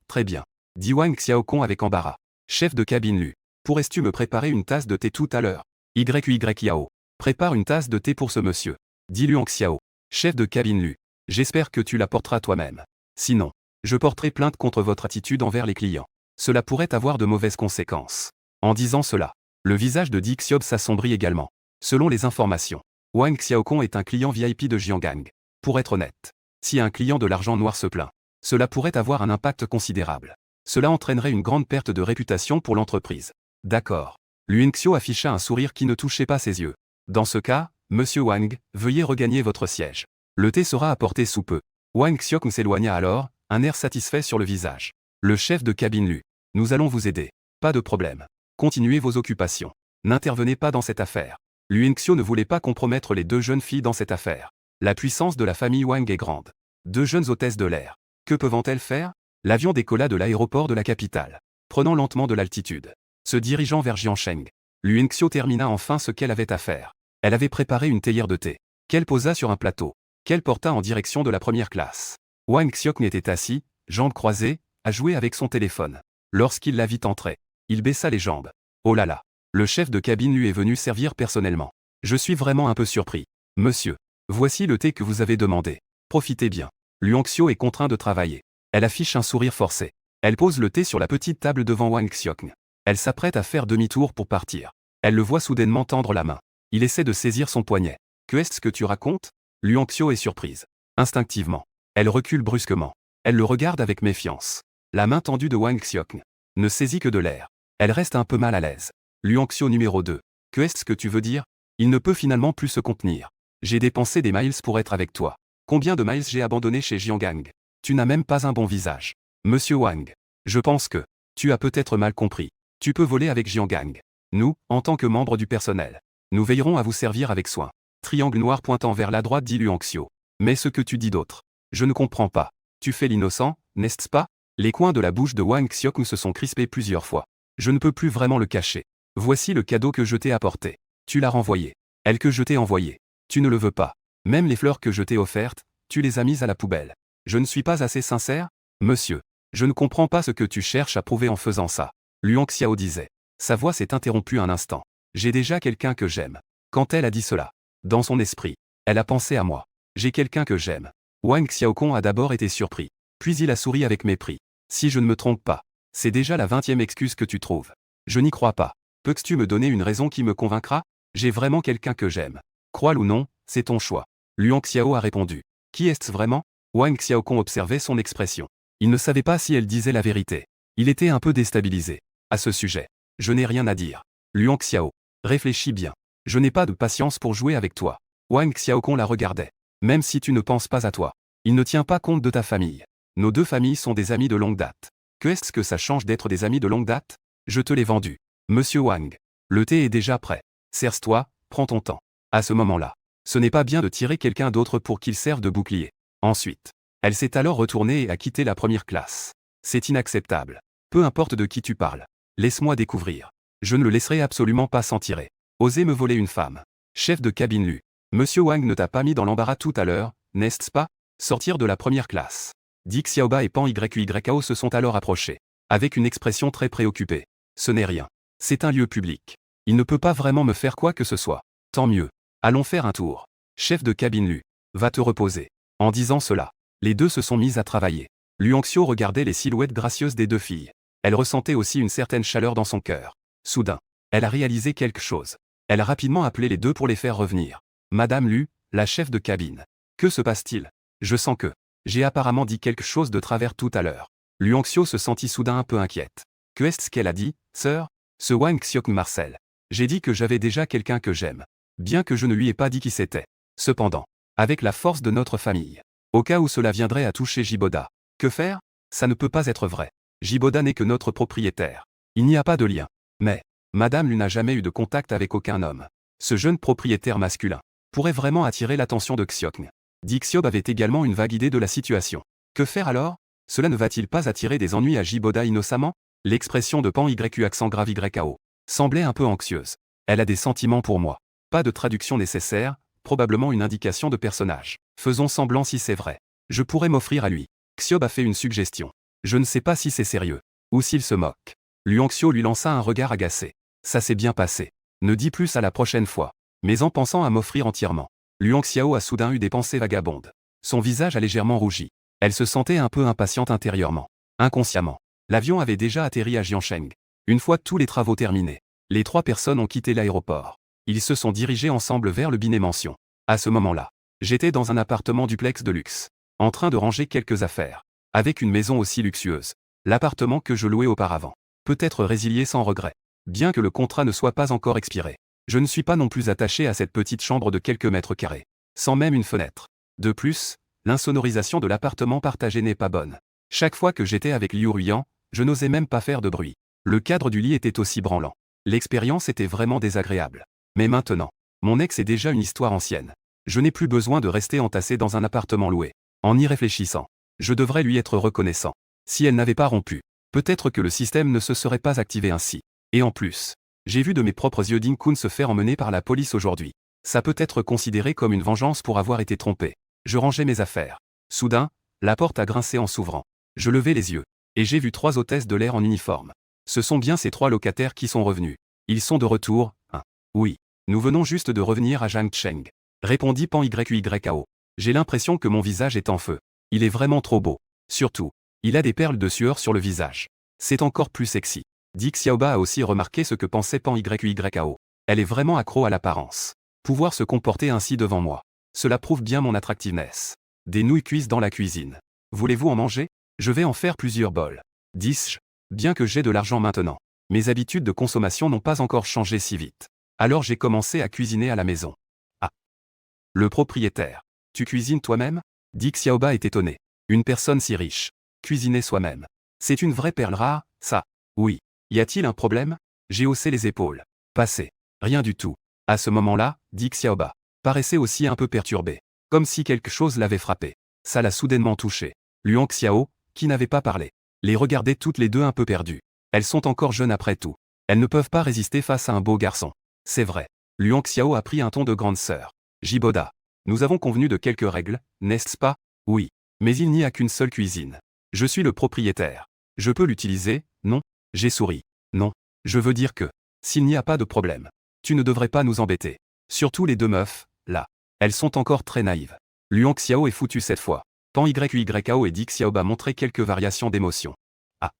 dit Wang Xiaokong avec embarras. Chef de cabine Lu. Pourrais-tu me préparer une tasse de thé tout à l'heure? YYAO. Prépare une tasse de thé pour ce monsieur. Dit Luang Xiao. Chef de cabine Lu. J'espère que tu la porteras toi-même. Sinon, je porterai plainte contre votre attitude envers les clients. Cela pourrait avoir de mauvaises conséquences. En disant cela, le visage de Di Xiob s'assombrit également. Selon les informations, Wang Xiaokong est un client VIP de Jianggang. Pour être honnête, si un client de l'argent noir se plaint, cela pourrait avoir un impact considérable. Cela entraînerait une grande perte de réputation pour l'entreprise. D'accord. Luang Xiao afficha un sourire qui ne touchait pas ses yeux. Dans ce cas, monsieur Wang, veuillez regagner votre siège. Le thé sera apporté sous peu. Wang Xiaokong s'éloigna alors, un air satisfait sur le visage. Le chef de cabine Lu. Nous allons vous aider. Pas de problème. Continuez vos occupations. N'intervenez pas dans cette affaire. Luang Xiao ne voulait pas compromettre les 2 jeunes filles dans cette affaire. La puissance de la famille Wang est grande. 2 jeunes hôtesses de l'air. Que peuvent-elles faire? L'avion décolla de l'aéroport de la capitale, prenant lentement de l'altitude, se dirigeant vers Jiangsheng. Luang Xiao termina enfin ce qu'elle avait à faire. Elle avait préparé une théière de thé, qu'elle posa sur un plateau, qu'elle porta en direction de la première classe. Wang Xiaokong était assis, jambes croisées, à jouer avec son téléphone. Lorsqu'il la vit entrer, il baissa les jambes. Oh là là, le chef de cabine lui est venu servir personnellement. Je suis vraiment un peu surpris. Monsieur, voici le thé que vous avez demandé. Profitez bien. Luang Xiao est contraint de travailler. Elle affiche un sourire forcé. Elle pose le thé sur la petite table devant Wang Xiaokong. Elle s'apprête à faire demi-tour pour partir. Elle le voit soudainement tendre la main. Il essaie de saisir son poignet. Que est-ce que tu racontes? Luang Xiao est surprise. Instinctivement, elle recule brusquement. Elle le regarde avec méfiance. La main tendue de Wang Xiaokong ne saisit que de l'air. Elle reste un peu mal à l'aise. Luang Xiao numéro 2. Que est-ce que tu veux dire? Il ne peut finalement plus se contenir. J'ai dépensé des miles pour être avec toi. Combien de miles j'ai abandonné chez Jianggang? Tu n'as même pas un bon visage. Monsieur Wang, je pense que tu as peut-être mal compris. Tu peux voler avec Jianggang. Nous, en tant que membres du personnel, nous veillerons à vous servir avec soin. Triangle noir pointant vers la droite dit Luang Xiao. Mais ce que tu dis d'autre, je ne comprends pas. Tu fais l'innocent, n'est-ce pas? Les coins de la bouche de Wang Xiaokong se sont crispés plusieurs fois. Je ne peux plus vraiment le cacher. Voici le cadeau que je t'ai apporté. Tu l'as renvoyé. Elle que je t'ai envoyé. Tu ne le veux pas. Même les fleurs que je t'ai offertes, tu les as mises à la poubelle. Je ne suis pas assez sincère? Monsieur, je ne comprends pas ce que tu cherches à prouver en faisant ça. Luang Xiao disait. Sa voix s'est interrompue un instant. J'ai déjà quelqu'un que j'aime. Quand elle a dit cela, dans son esprit, elle a pensé à moi. J'ai quelqu'un que j'aime. Wang Xiaokong a d'abord été surpris. Puis il a souri avec mépris. Si je ne me trompe pas, c'est déjà la 20e excuse que tu trouves. Je n'y crois pas. Peux-tu me donner une raison qui me convaincra? J'ai vraiment quelqu'un que j'aime. Crois-le ou non, c'est ton choix. Luang Xiao a répondu. Qui est-ce vraiment? Wang Xiaokong observait son expression. Il ne savait pas si elle disait la vérité. Il était un peu déstabilisé. À ce sujet, je n'ai rien à dire. Luang Xiao. Réfléchis bien. Je n'ai pas de patience pour jouer avec toi. Wang Xiaokong la regardait. Même si tu ne penses pas à toi. Il ne tient pas compte de ta famille. Nos deux familles sont des amis de longue date. Que est-ce que ça change d'être des amis de longue date? Je te l'ai vendu. Monsieur Wang. Le thé est déjà prêt. Serre-toi, prends ton temps. À ce moment-là, ce n'est pas bien de tirer quelqu'un d'autre pour qu'il serve de bouclier. Ensuite, elle s'est alors retournée et a quitté la première classe. C'est inacceptable. Peu importe de qui tu parles. Laisse-moi découvrir. Je ne le laisserai absolument pas s'en tirer. Oser me voler une femme. Chef de cabine Lu. Monsieur Wang ne t'a pas mis dans l'embarras tout à l'heure, n'est-ce pas? Sortir de la première classe. Dick Xiaoba et Pan YYKO se sont alors approchés. Avec une expression très préoccupée. Ce n'est rien. C'est un lieu public. Il ne peut pas vraiment me faire quoi que ce soit. Tant mieux. Allons faire un tour. Chef de cabine Lu. Va te reposer. En disant cela, les deux se sont mis à travailler. Lu Hongxiu regardait les silhouettes gracieuses des deux filles. Elle ressentait aussi une certaine chaleur dans son cœur. Soudain, elle a réalisé quelque chose. Elle a rapidement appelé les deux pour les faire revenir. Madame Lu, la chef de cabine. Que se passe-t-il? Je sens que j'ai apparemment dit quelque chose de travers tout à l'heure. Lu Hongxiu se sentit soudain un peu inquiète. Que est-ce qu'elle a dit, sœur? Ce Wang Xiaokong Marcel. J'ai dit que j'avais déjà quelqu'un que j'aime. Bien que je ne lui ai pas dit qui c'était. Cependant, avec la force de notre famille. Au cas où cela viendrait à toucher Jiboda. Que faire? Ça ne peut pas être vrai. Jiboda n'est que notre propriétaire. Il n'y a pas de lien. Mais, Madame Lu n'a jamais eu de contact avec aucun homme. Ce jeune propriétaire masculin pourrait vraiment attirer l'attention de Xiokn. Dick Xiaob avait également une vague idée de la situation. Que faire alors? Cela ne va-t-il pas attirer des ennuis à Jiboda innocemment? L'expression de Pan YU accent grave YKO semblait un peu anxieuse. Elle a des sentiments pour moi. Pas de traduction nécessaire, probablement une indication de personnage. Faisons semblant si c'est vrai. Je pourrais m'offrir à lui. Xiob a fait une suggestion. Je ne sais pas si c'est sérieux. Ou s'il se moque. Lu Hongxiu lui lança un regard agacé. Ça s'est bien passé. Ne dis plus à la prochaine fois. Mais en pensant à m'offrir entièrement. Lu Hongxiu a soudain eu des pensées vagabondes. Son visage a légèrement rougi. Elle se sentait un peu impatiente intérieurement. Inconsciemment. L'avion avait déjà atterri à Jiancheng. Une fois tous les travaux terminés, les trois personnes ont quitté l'aéroport. Ils se sont dirigés ensemble vers le Binet Mansion. À ce moment-là, j'étais dans un appartement duplex de luxe, en train de ranger quelques affaires. Avec une maison aussi luxueuse. L'appartement que je louais auparavant peut être résilié sans regret. Bien que le contrat ne soit pas encore expiré. Je ne suis pas non plus attaché à cette petite chambre de quelques mètres carrés. Sans même une fenêtre. De plus, l'insonorisation de l'appartement partagé n'est pas bonne. Chaque fois que j'étais avec Liu Ruyan, je n'osais même pas faire de bruit. Le cadre du lit était aussi branlant. L'expérience était vraiment désagréable. Mais maintenant, mon ex est déjà une histoire ancienne. Je n'ai plus besoin de rester entassé dans un appartement loué. En y réfléchissant, je devrais lui être reconnaissant. Si elle n'avait pas rompu, peut-être que le système ne se serait pas activé ainsi. Et en plus, j'ai vu de mes propres yeux Ding-kun se faire emmener par la police aujourd'hui. Ça peut être considéré comme une vengeance pour avoir été trompé. Je rangeais mes affaires. Soudain, la porte a grincé en s'ouvrant. Je levai les yeux. Et j'ai vu trois hôtesses de l'air en uniforme. Ce sont bien ces trois locataires qui sont revenus. Ils sont de retour, hein. Oui. Nous venons juste de revenir à Jiangcheng. Répondit Pan YYKO. J'ai l'impression que mon visage est en feu. Il est vraiment trop beau. Surtout, il a des perles de sueur sur le visage. C'est encore plus sexy. Dick Xiaoba a aussi remarqué ce que pensait Pan YYKO. Elle est vraiment accro à l'apparence. Pouvoir se comporter ainsi devant moi. Cela prouve bien mon attractiveness. Des nouilles cuises dans la cuisine. Voulez-vous en manger? Je vais en faire plusieurs bols. Dis-je. Bien que j'ai de l'argent maintenant. Mes habitudes de consommation n'ont pas encore changé si vite. Alors j'ai commencé à cuisiner à la maison. Ah. Le propriétaire. Tu cuisines toi-même? Dick Xiaoba est étonné. Une personne si riche. Cuisiner soi-même. C'est une vraie perle rare, ça. Oui. Y a-t-il un problème? J'ai haussé les épaules. Passé. Rien du tout. À ce moment-là, Dick Xiaoba paraissait aussi un peu perturbé. Comme si quelque chose l'avait frappé. Ça l'a soudainement touché. Lu Hongxiu, qui n'avait pas parlé, les regardait toutes les deux un peu perdues. Elles sont encore jeunes après tout. Elles ne peuvent pas résister face à un beau garçon. C'est vrai. Lu Hongxiu a pris un ton de grande sœur. Jiboda. Nous avons convenu de quelques règles, n'est-ce pas? Oui. Mais il n'y a qu'une seule cuisine. Je suis le propriétaire. Je peux l'utiliser, non? J'ai souri. Non. Je veux dire que, s'il n'y a pas de problème, tu ne devrais pas nous embêter. Surtout les deux meufs, là. Elles sont encore très naïves. Lu Hongxiu est foutu cette fois. Pan YYKO et Dick Xiaoba montraient quelques variations d'émotion. Ah.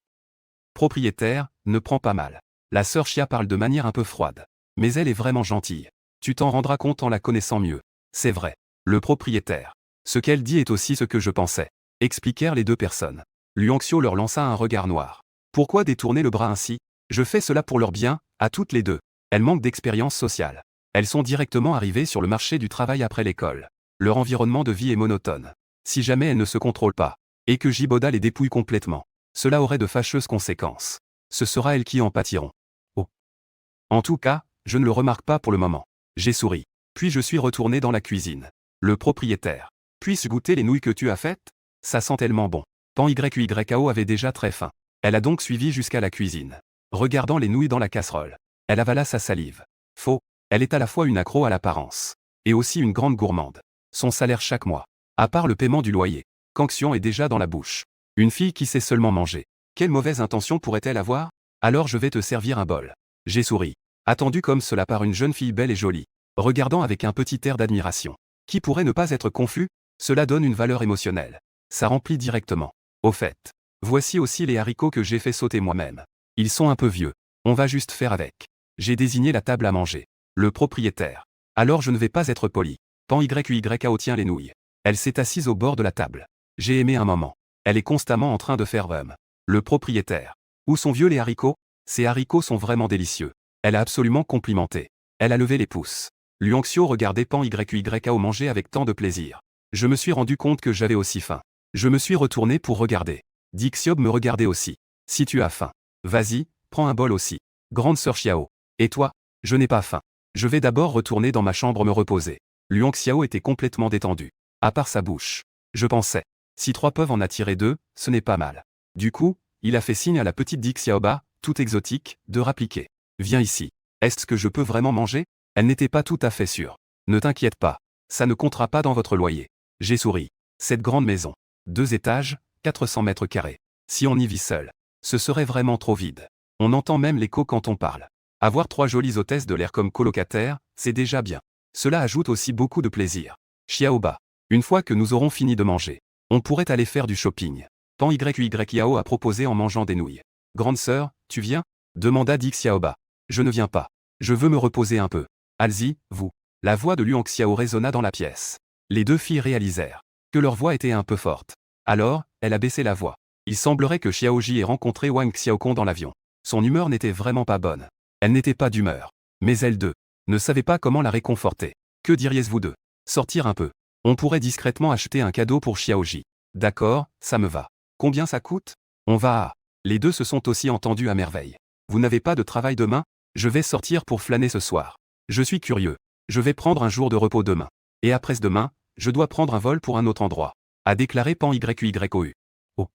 Propriétaire, ne prends pas mal. La sœur Chia parle de manière un peu froide. Mais elle est vraiment gentille. Tu t'en rendras compte en la connaissant mieux. C'est vrai. Le propriétaire. Ce qu'elle dit est aussi ce que je pensais. Expliquèrent les deux personnes. Lu Hongxiu leur lança un regard noir. Pourquoi détourner le bras ainsi? Je fais cela pour leur bien, à toutes les deux. Elles manquent d'expérience sociale. Elles sont directement arrivées sur le marché du travail après l'école. Leur environnement de vie est monotone. Si jamais elles ne se contrôlent pas, et que Jiboda les dépouille complètement, cela aurait de fâcheuses conséquences. Ce sera elles qui en pâtiront. Oh. En tout cas, je ne le remarque pas pour le moment. J'ai souri. Puis je suis retourné dans la cuisine. Le propriétaire. Puis-je goûter les nouilles que tu as faites? Ça sent tellement bon. Pan YYAO avait déjà très faim. Elle a donc suivi jusqu'à la cuisine. Regardant les nouilles dans la casserole. Elle avala sa salive. Faux. Elle est à la fois une accro à l'apparence. Et aussi une grande gourmande. Son salaire chaque mois. À part le paiement du loyer. Kangxian est déjà dans la bouche. Une fille qui sait seulement manger. Quelle mauvaise intention pourrait-elle avoir? Alors je vais te servir un bol. J'ai souri. Attendu comme cela par une jeune fille belle et jolie. Regardant avec un petit air d'admiration. Qui pourrait ne pas être confus? Cela donne une valeur émotionnelle. Ça remplit directement. Au fait. Voici aussi les haricots que j'ai fait sauter moi-même. Ils sont un peu vieux. On va juste faire avec. J'ai désigné la table à manger. Le propriétaire. Alors je ne vais pas être poli. Pan YYAO tient les nouilles. Elle s'est assise au bord de la table. J'ai aimé un moment. Elle est constamment en train de faire Le propriétaire. Où sont vieux les haricots? Ces haricots sont vraiment délicieux. Elle a absolument complimenté. Elle a levé les pouces. Luanxio regardait Pan YYAO manger avec tant de plaisir. Je me suis rendu compte que j'avais aussi faim. Je me suis retourné pour regarder. Dixiob me regardait aussi. Si tu as faim, vas-y, prends un bol aussi. Grande sœur Xiao. Et toi? Je n'ai pas faim. Je vais d'abord retourner dans ma chambre me reposer. Luanxiao était complètement détendu. À part sa bouche. Je pensais. Si 3 peuvent en attirer 2, ce n'est pas mal. Du coup, il a fait signe à la petite Dixiaoba, toute exotique, de rappliquer. Viens ici. Est-ce que je peux vraiment manger? Elle n'était pas tout à fait sûre. Ne t'inquiète pas. Ça ne comptera pas dans votre loyer. J'ai souri. Cette grande maison. 2 étages, 400 mètres carrés. Si on y vit seul, ce serait vraiment trop vide. On entend même l'écho quand on parle. Avoir 3 jolies hôtesses de l'air comme colocataires, c'est déjà bien. Cela ajoute aussi beaucoup de plaisir. Xiaoba. Une fois que nous aurons fini de manger, on pourrait aller faire du shopping. Pan YYAO a proposé en mangeant des nouilles. Grande sœur, tu viens? Demanda Xiaoba. Je ne viens pas. Je veux me reposer un peu. Allez-y, vous. La voix de Luanxiao résonna dans la pièce. Les 2 filles réalisèrent que leur voix était un peu forte. Alors, elle a baissé la voix. Il semblerait que Xiaoji ait rencontré Wang Xiaokong dans l'avion. Son humeur n'était vraiment pas bonne. Elle n'était pas d'humeur. Mais elles deux ne savaient pas comment la réconforter. Que diriez-vous deux? Sortir un peu. On pourrait discrètement acheter un cadeau pour Xiaoji. D'accord, ça me va. Combien ça coûte? On va à... Les deux se sont aussi entendus à merveille. Vous n'avez pas de travail demain? Je vais sortir pour flâner ce soir. Je suis curieux. Je vais prendre un jour de repos demain. Et après-demain, je dois prendre un vol pour un autre endroit. A déclaré Pan YYOU. Oh.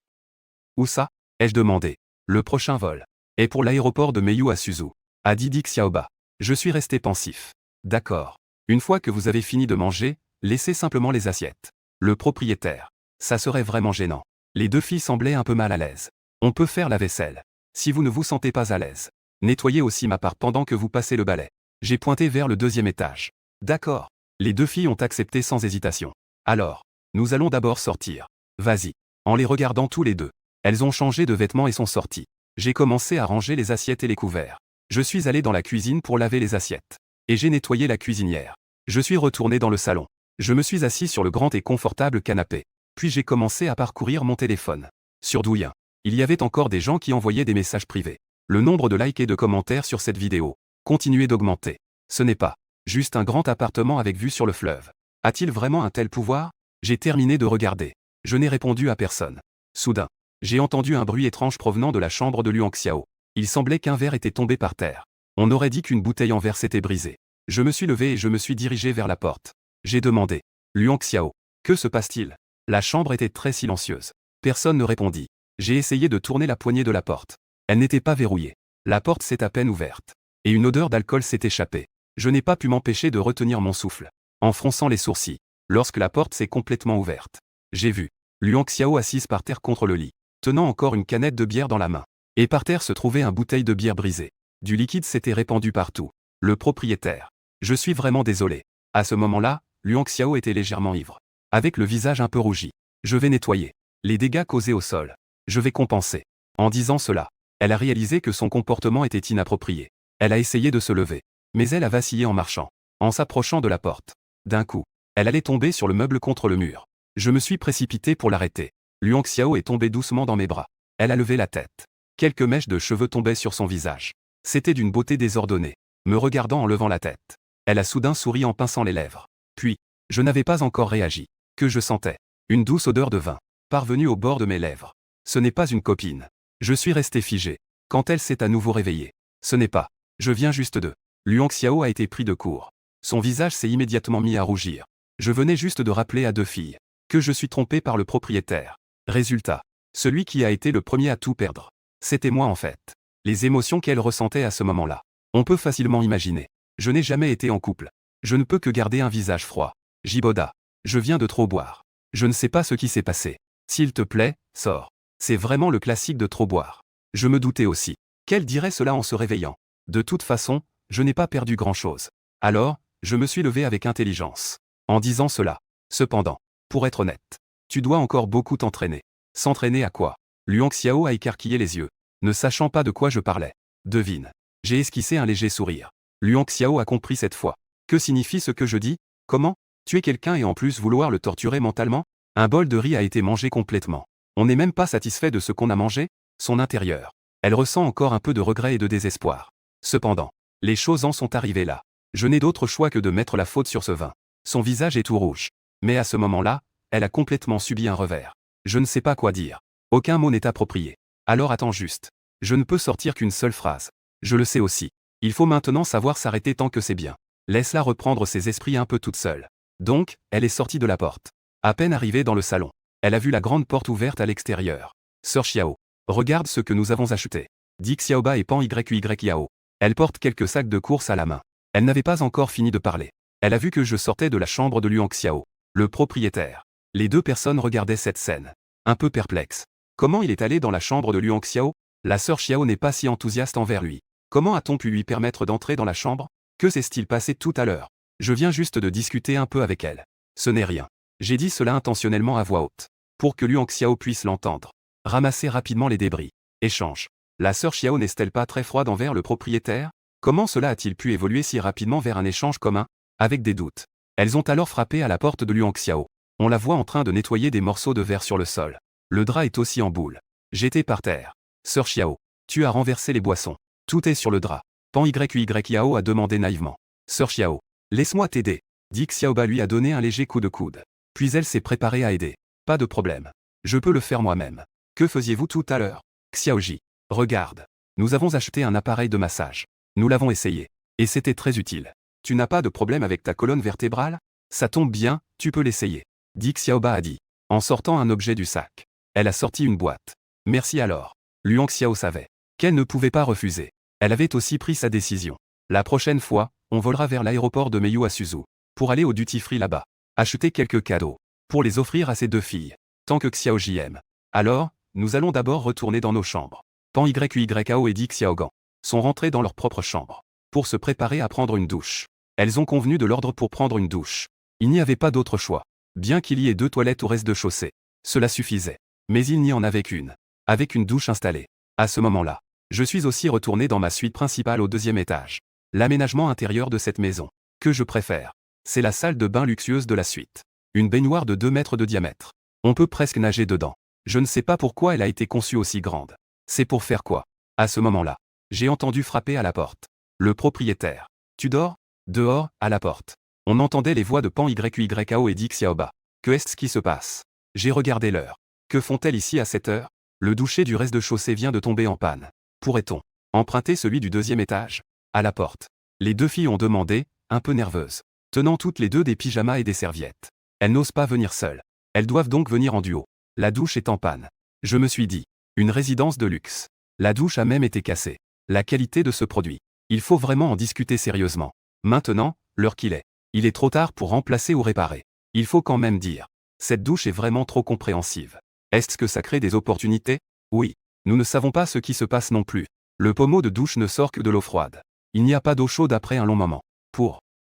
Où ça? Ai-je demandé. Le prochain vol est pour l'aéroport de Meiyu à Suzu. A dit Xiaoba. Je suis resté pensif. D'accord. Une fois que vous avez fini de manger, laissez simplement les assiettes. Le propriétaire. Ça serait vraiment gênant. Les 2 filles semblaient un peu mal à l'aise. On peut faire la vaisselle. Si vous ne vous sentez pas à l'aise. Nettoyez aussi ma part pendant que vous passez le balai. J'ai pointé vers le 2e étage. D'accord. Les 2 filles ont accepté sans hésitation. Alors, nous allons d'abord sortir. Vas-y. En les regardant tous les deux. Elles ont changé de vêtements et sont sorties. J'ai commencé à ranger les assiettes et les couverts. Je suis allé dans la cuisine pour laver les assiettes. Et j'ai nettoyé la cuisinière. Je suis retourné dans le salon. Je me suis assis sur le grand et confortable canapé. Puis j'ai commencé à parcourir mon téléphone. Sur Douyin. Il y avait encore des gens qui envoyaient des messages privés. Le nombre de likes et de commentaires sur cette vidéo continuait d'augmenter. Ce n'est pas juste un grand appartement avec vue sur le fleuve. A-t-il vraiment un tel pouvoir? J'ai terminé de regarder. Je n'ai répondu à personne. Soudain, j'ai entendu un bruit étrange provenant de la chambre de Luanxiao. Il semblait qu'un verre était tombé par terre. On aurait dit qu'une bouteille en verre s'était brisée. Je me suis levé et je me suis dirigé vers la porte. J'ai demandé. Luanxiao. Que se passe-t-il? La chambre était très silencieuse. Personne ne répondit. J'ai essayé de tourner la poignée de la porte. Elle n'était pas verrouillée. La porte s'est à peine ouverte. Et une odeur d'alcool s'est échappée. Je n'ai pas pu m'empêcher de retenir mon souffle. En fronçant les sourcils. Lorsque la porte s'est complètement ouverte. J'ai vu Luanxiao assise par terre contre le lit, tenant encore une canette de bière dans la main. Et par terre se trouvait un bouteille de bière brisée. Du liquide s'était répandu partout. Le propriétaire. Je suis vraiment désolé. À ce moment-là, Luanxiao était légèrement ivre. Avec le visage un peu rougi. Je vais nettoyer les dégâts causés au sol. Je vais compenser. En disant cela, elle a réalisé que son comportement était inapproprié. Elle a essayé de se lever. Mais elle a vacillé en marchant. En s'approchant de la porte. D'un coup, elle allait tomber sur le meuble contre le mur. Je me suis précipité pour l'arrêter. Luanxiao est tombée doucement dans mes bras. Elle a levé la tête. Quelques mèches de cheveux tombaient sur son visage. C'était d'une beauté désordonnée. me regardant en levant la tête. Elle a soudain souri en pinçant les lèvres. Puis, je n'avais pas encore réagi, que je sentais une douce odeur de vin, parvenue au bord de mes lèvres. Ce n'est pas une copine. Je suis resté figé. Quand elle s'est à nouveau réveillée. Ce n'est pas. Je viens juste de. Luang Xiao a été pris de court. Son visage s'est immédiatement mis à rougir. Je venais juste de rappeler à deux filles que je suis trompé par le propriétaire. Résultat. Celui qui a été le premier à tout perdre. C'était moi en fait. Les émotions qu'elle ressentait à ce moment-là. On peut facilement imaginer. Je n'ai jamais été en couple. Je ne peux que garder un visage froid. Jiboda. Je viens de trop boire. Je ne sais pas ce qui s'est passé. S'il te plaît, sors. C'est vraiment le classique de trop boire. Je me doutais aussi qu'elle dirait cela en se réveillant. De toute façon, je n'ai pas perdu grand-chose. Alors, je me suis levé avec intelligence. En disant cela. Cependant, pour être honnête, tu dois encore beaucoup t'entraîner. S'entraîner à quoi? Luang Xiao a écarquillé les yeux, ne sachant pas de quoi je parlais. Devine. J'ai esquissé un léger sourire. Luang Xiao a compris cette fois. Que signifie ce que je dis? Comment? Tuer quelqu'un et en plus vouloir le torturer mentalement? Un bol de riz a été mangé complètement. On n'est même pas satisfait de ce qu'on a mangé? Son intérieur. Elle ressent encore un peu de regret et de désespoir. Cependant, les choses en sont arrivées là. Je n'ai d'autre choix que de mettre la faute sur ce vin. Son visage est tout rouge. Mais à ce moment-là, elle a complètement subi un revers. Je ne sais pas quoi dire. Aucun mot n'est approprié. Alors attends juste. Je ne peux sortir qu'une seule phrase. Je le sais aussi. Il faut maintenant savoir s'arrêter tant que c'est bien. Laisse-la reprendre ses esprits un peu toute seule. Donc, elle est sortie de la porte. À peine arrivée dans le salon, elle a vu la grande porte ouverte à l'extérieur. Sœur Xiao, regarde ce que nous avons acheté. Dit Xiaoba et Pan Yao. Elle porte quelques sacs de course à la main. Elle n'avait pas encore fini de parler. Elle a vu que je sortais de la chambre de Luang Xiao, le propriétaire. Les deux personnes regardaient cette scène. Un peu perplexes. Comment il est allé dans la chambre de Luang Xiao? La sœur Xiao n'est pas si enthousiaste envers lui. Comment a-t-on pu lui permettre d'entrer dans la chambre? Que s'est-il passé tout à l'heure? Je viens juste de discuter un peu avec elle. Ce n'est rien. J'ai dit cela intentionnellement à voix haute. Pour que Luang Xiao puisse l'entendre. Ramasser rapidement les débris. Échange. La sœur Xiao n'est-elle pas très froide envers le propriétaire? Comment cela a-t-il pu évoluer si rapidement vers un échange commun? Avec des doutes. Elles ont alors frappé à la porte de Luang Xiao. On la voit en train de nettoyer des morceaux de verre sur le sol. Le drap est aussi en boule. J'étais par terre. Sœur Xiao, tu as renversé les boissons. Tout est sur le drap. Pan Yao a demandé naïvement. Sœur Xiao, laisse-moi t'aider. Dit Xiaoba lui a donné un léger coup de coude. Puis elle s'est préparée à aider. Pas de problème. Je peux le faire moi-même. Que faisiez-vous tout à l'heure? Xiaoji, regarde. Nous avons acheté un appareil de massage. Nous l'avons essayé. Et c'était très utile. Tu n'as pas de problème avec ta colonne vertébrale? Ça tombe bien, tu peux l'essayer. Dit Xiaoba a dit. En sortant un objet du sac. Elle a sorti une boîte. Merci alors. Luang Xiao savait qu'elle ne pouvait pas refuser. Elle avait aussi pris sa décision. La prochaine fois, on volera vers l'aéroport de Meiyu à Suzhou. Pour aller au duty-free là-bas. Acheter quelques cadeaux. Pour les offrir à ses deux filles. Tant que Xiaoji aime. Alors, nous allons d'abord retourner dans nos chambres. Pan Yao et Di Xiaogan sont rentrés dans leur propre chambre. Pour se préparer à prendre une douche. Elles ont convenu de l'ordre pour prendre une douche. Il n'y avait pas d'autre choix. Bien qu'il y ait deux toilettes au rez-de-chaussée. Cela suffisait. Mais il n'y en avait qu'une. Avec une douche installée. À ce moment-là, je suis aussi retourné dans ma suite principale au deuxième étage. L'aménagement intérieur de cette maison, que je préfère, c'est la salle de bain luxueuse de la suite. Une baignoire de 2 mètres de diamètre. On peut presque nager dedans. Je ne sais pas pourquoi elle a été conçue aussi grande. C'est pour faire quoi? À ce moment-là, j'ai entendu frapper à la porte. Le propriétaire. Tu dors? Dehors, à la porte. On entendait les voix de Pan Yao et Di Xiaoba. Que est-ce qui se passe? J'ai regardé l'heure. Que font-elles ici à cette heure? Le doucher du rez-de-chaussée vient de tomber en panne. Pourrait-on emprunter celui du deuxième étage? À la porte. Les deux filles ont demandé, un peu nerveuses, tenant toutes les deux des pyjamas et des serviettes. Elles n'osent pas venir seules. Elles doivent donc venir en duo. La douche est en panne. Je me suis dit, une résidence de luxe. La douche a même été cassée. La qualité de ce produit. Il faut vraiment en discuter sérieusement. Maintenant, l'heure qu'il est. Il est trop tard pour remplacer ou réparer. Il faut quand même dire. Cette douche est vraiment trop compréhensive. Est-ce que ça crée des opportunités? Oui. Nous ne savons pas ce qui se passe non plus. Le pommeau de douche ne sort que de l'eau froide. Il n'y a pas d'eau chaude après un long moment.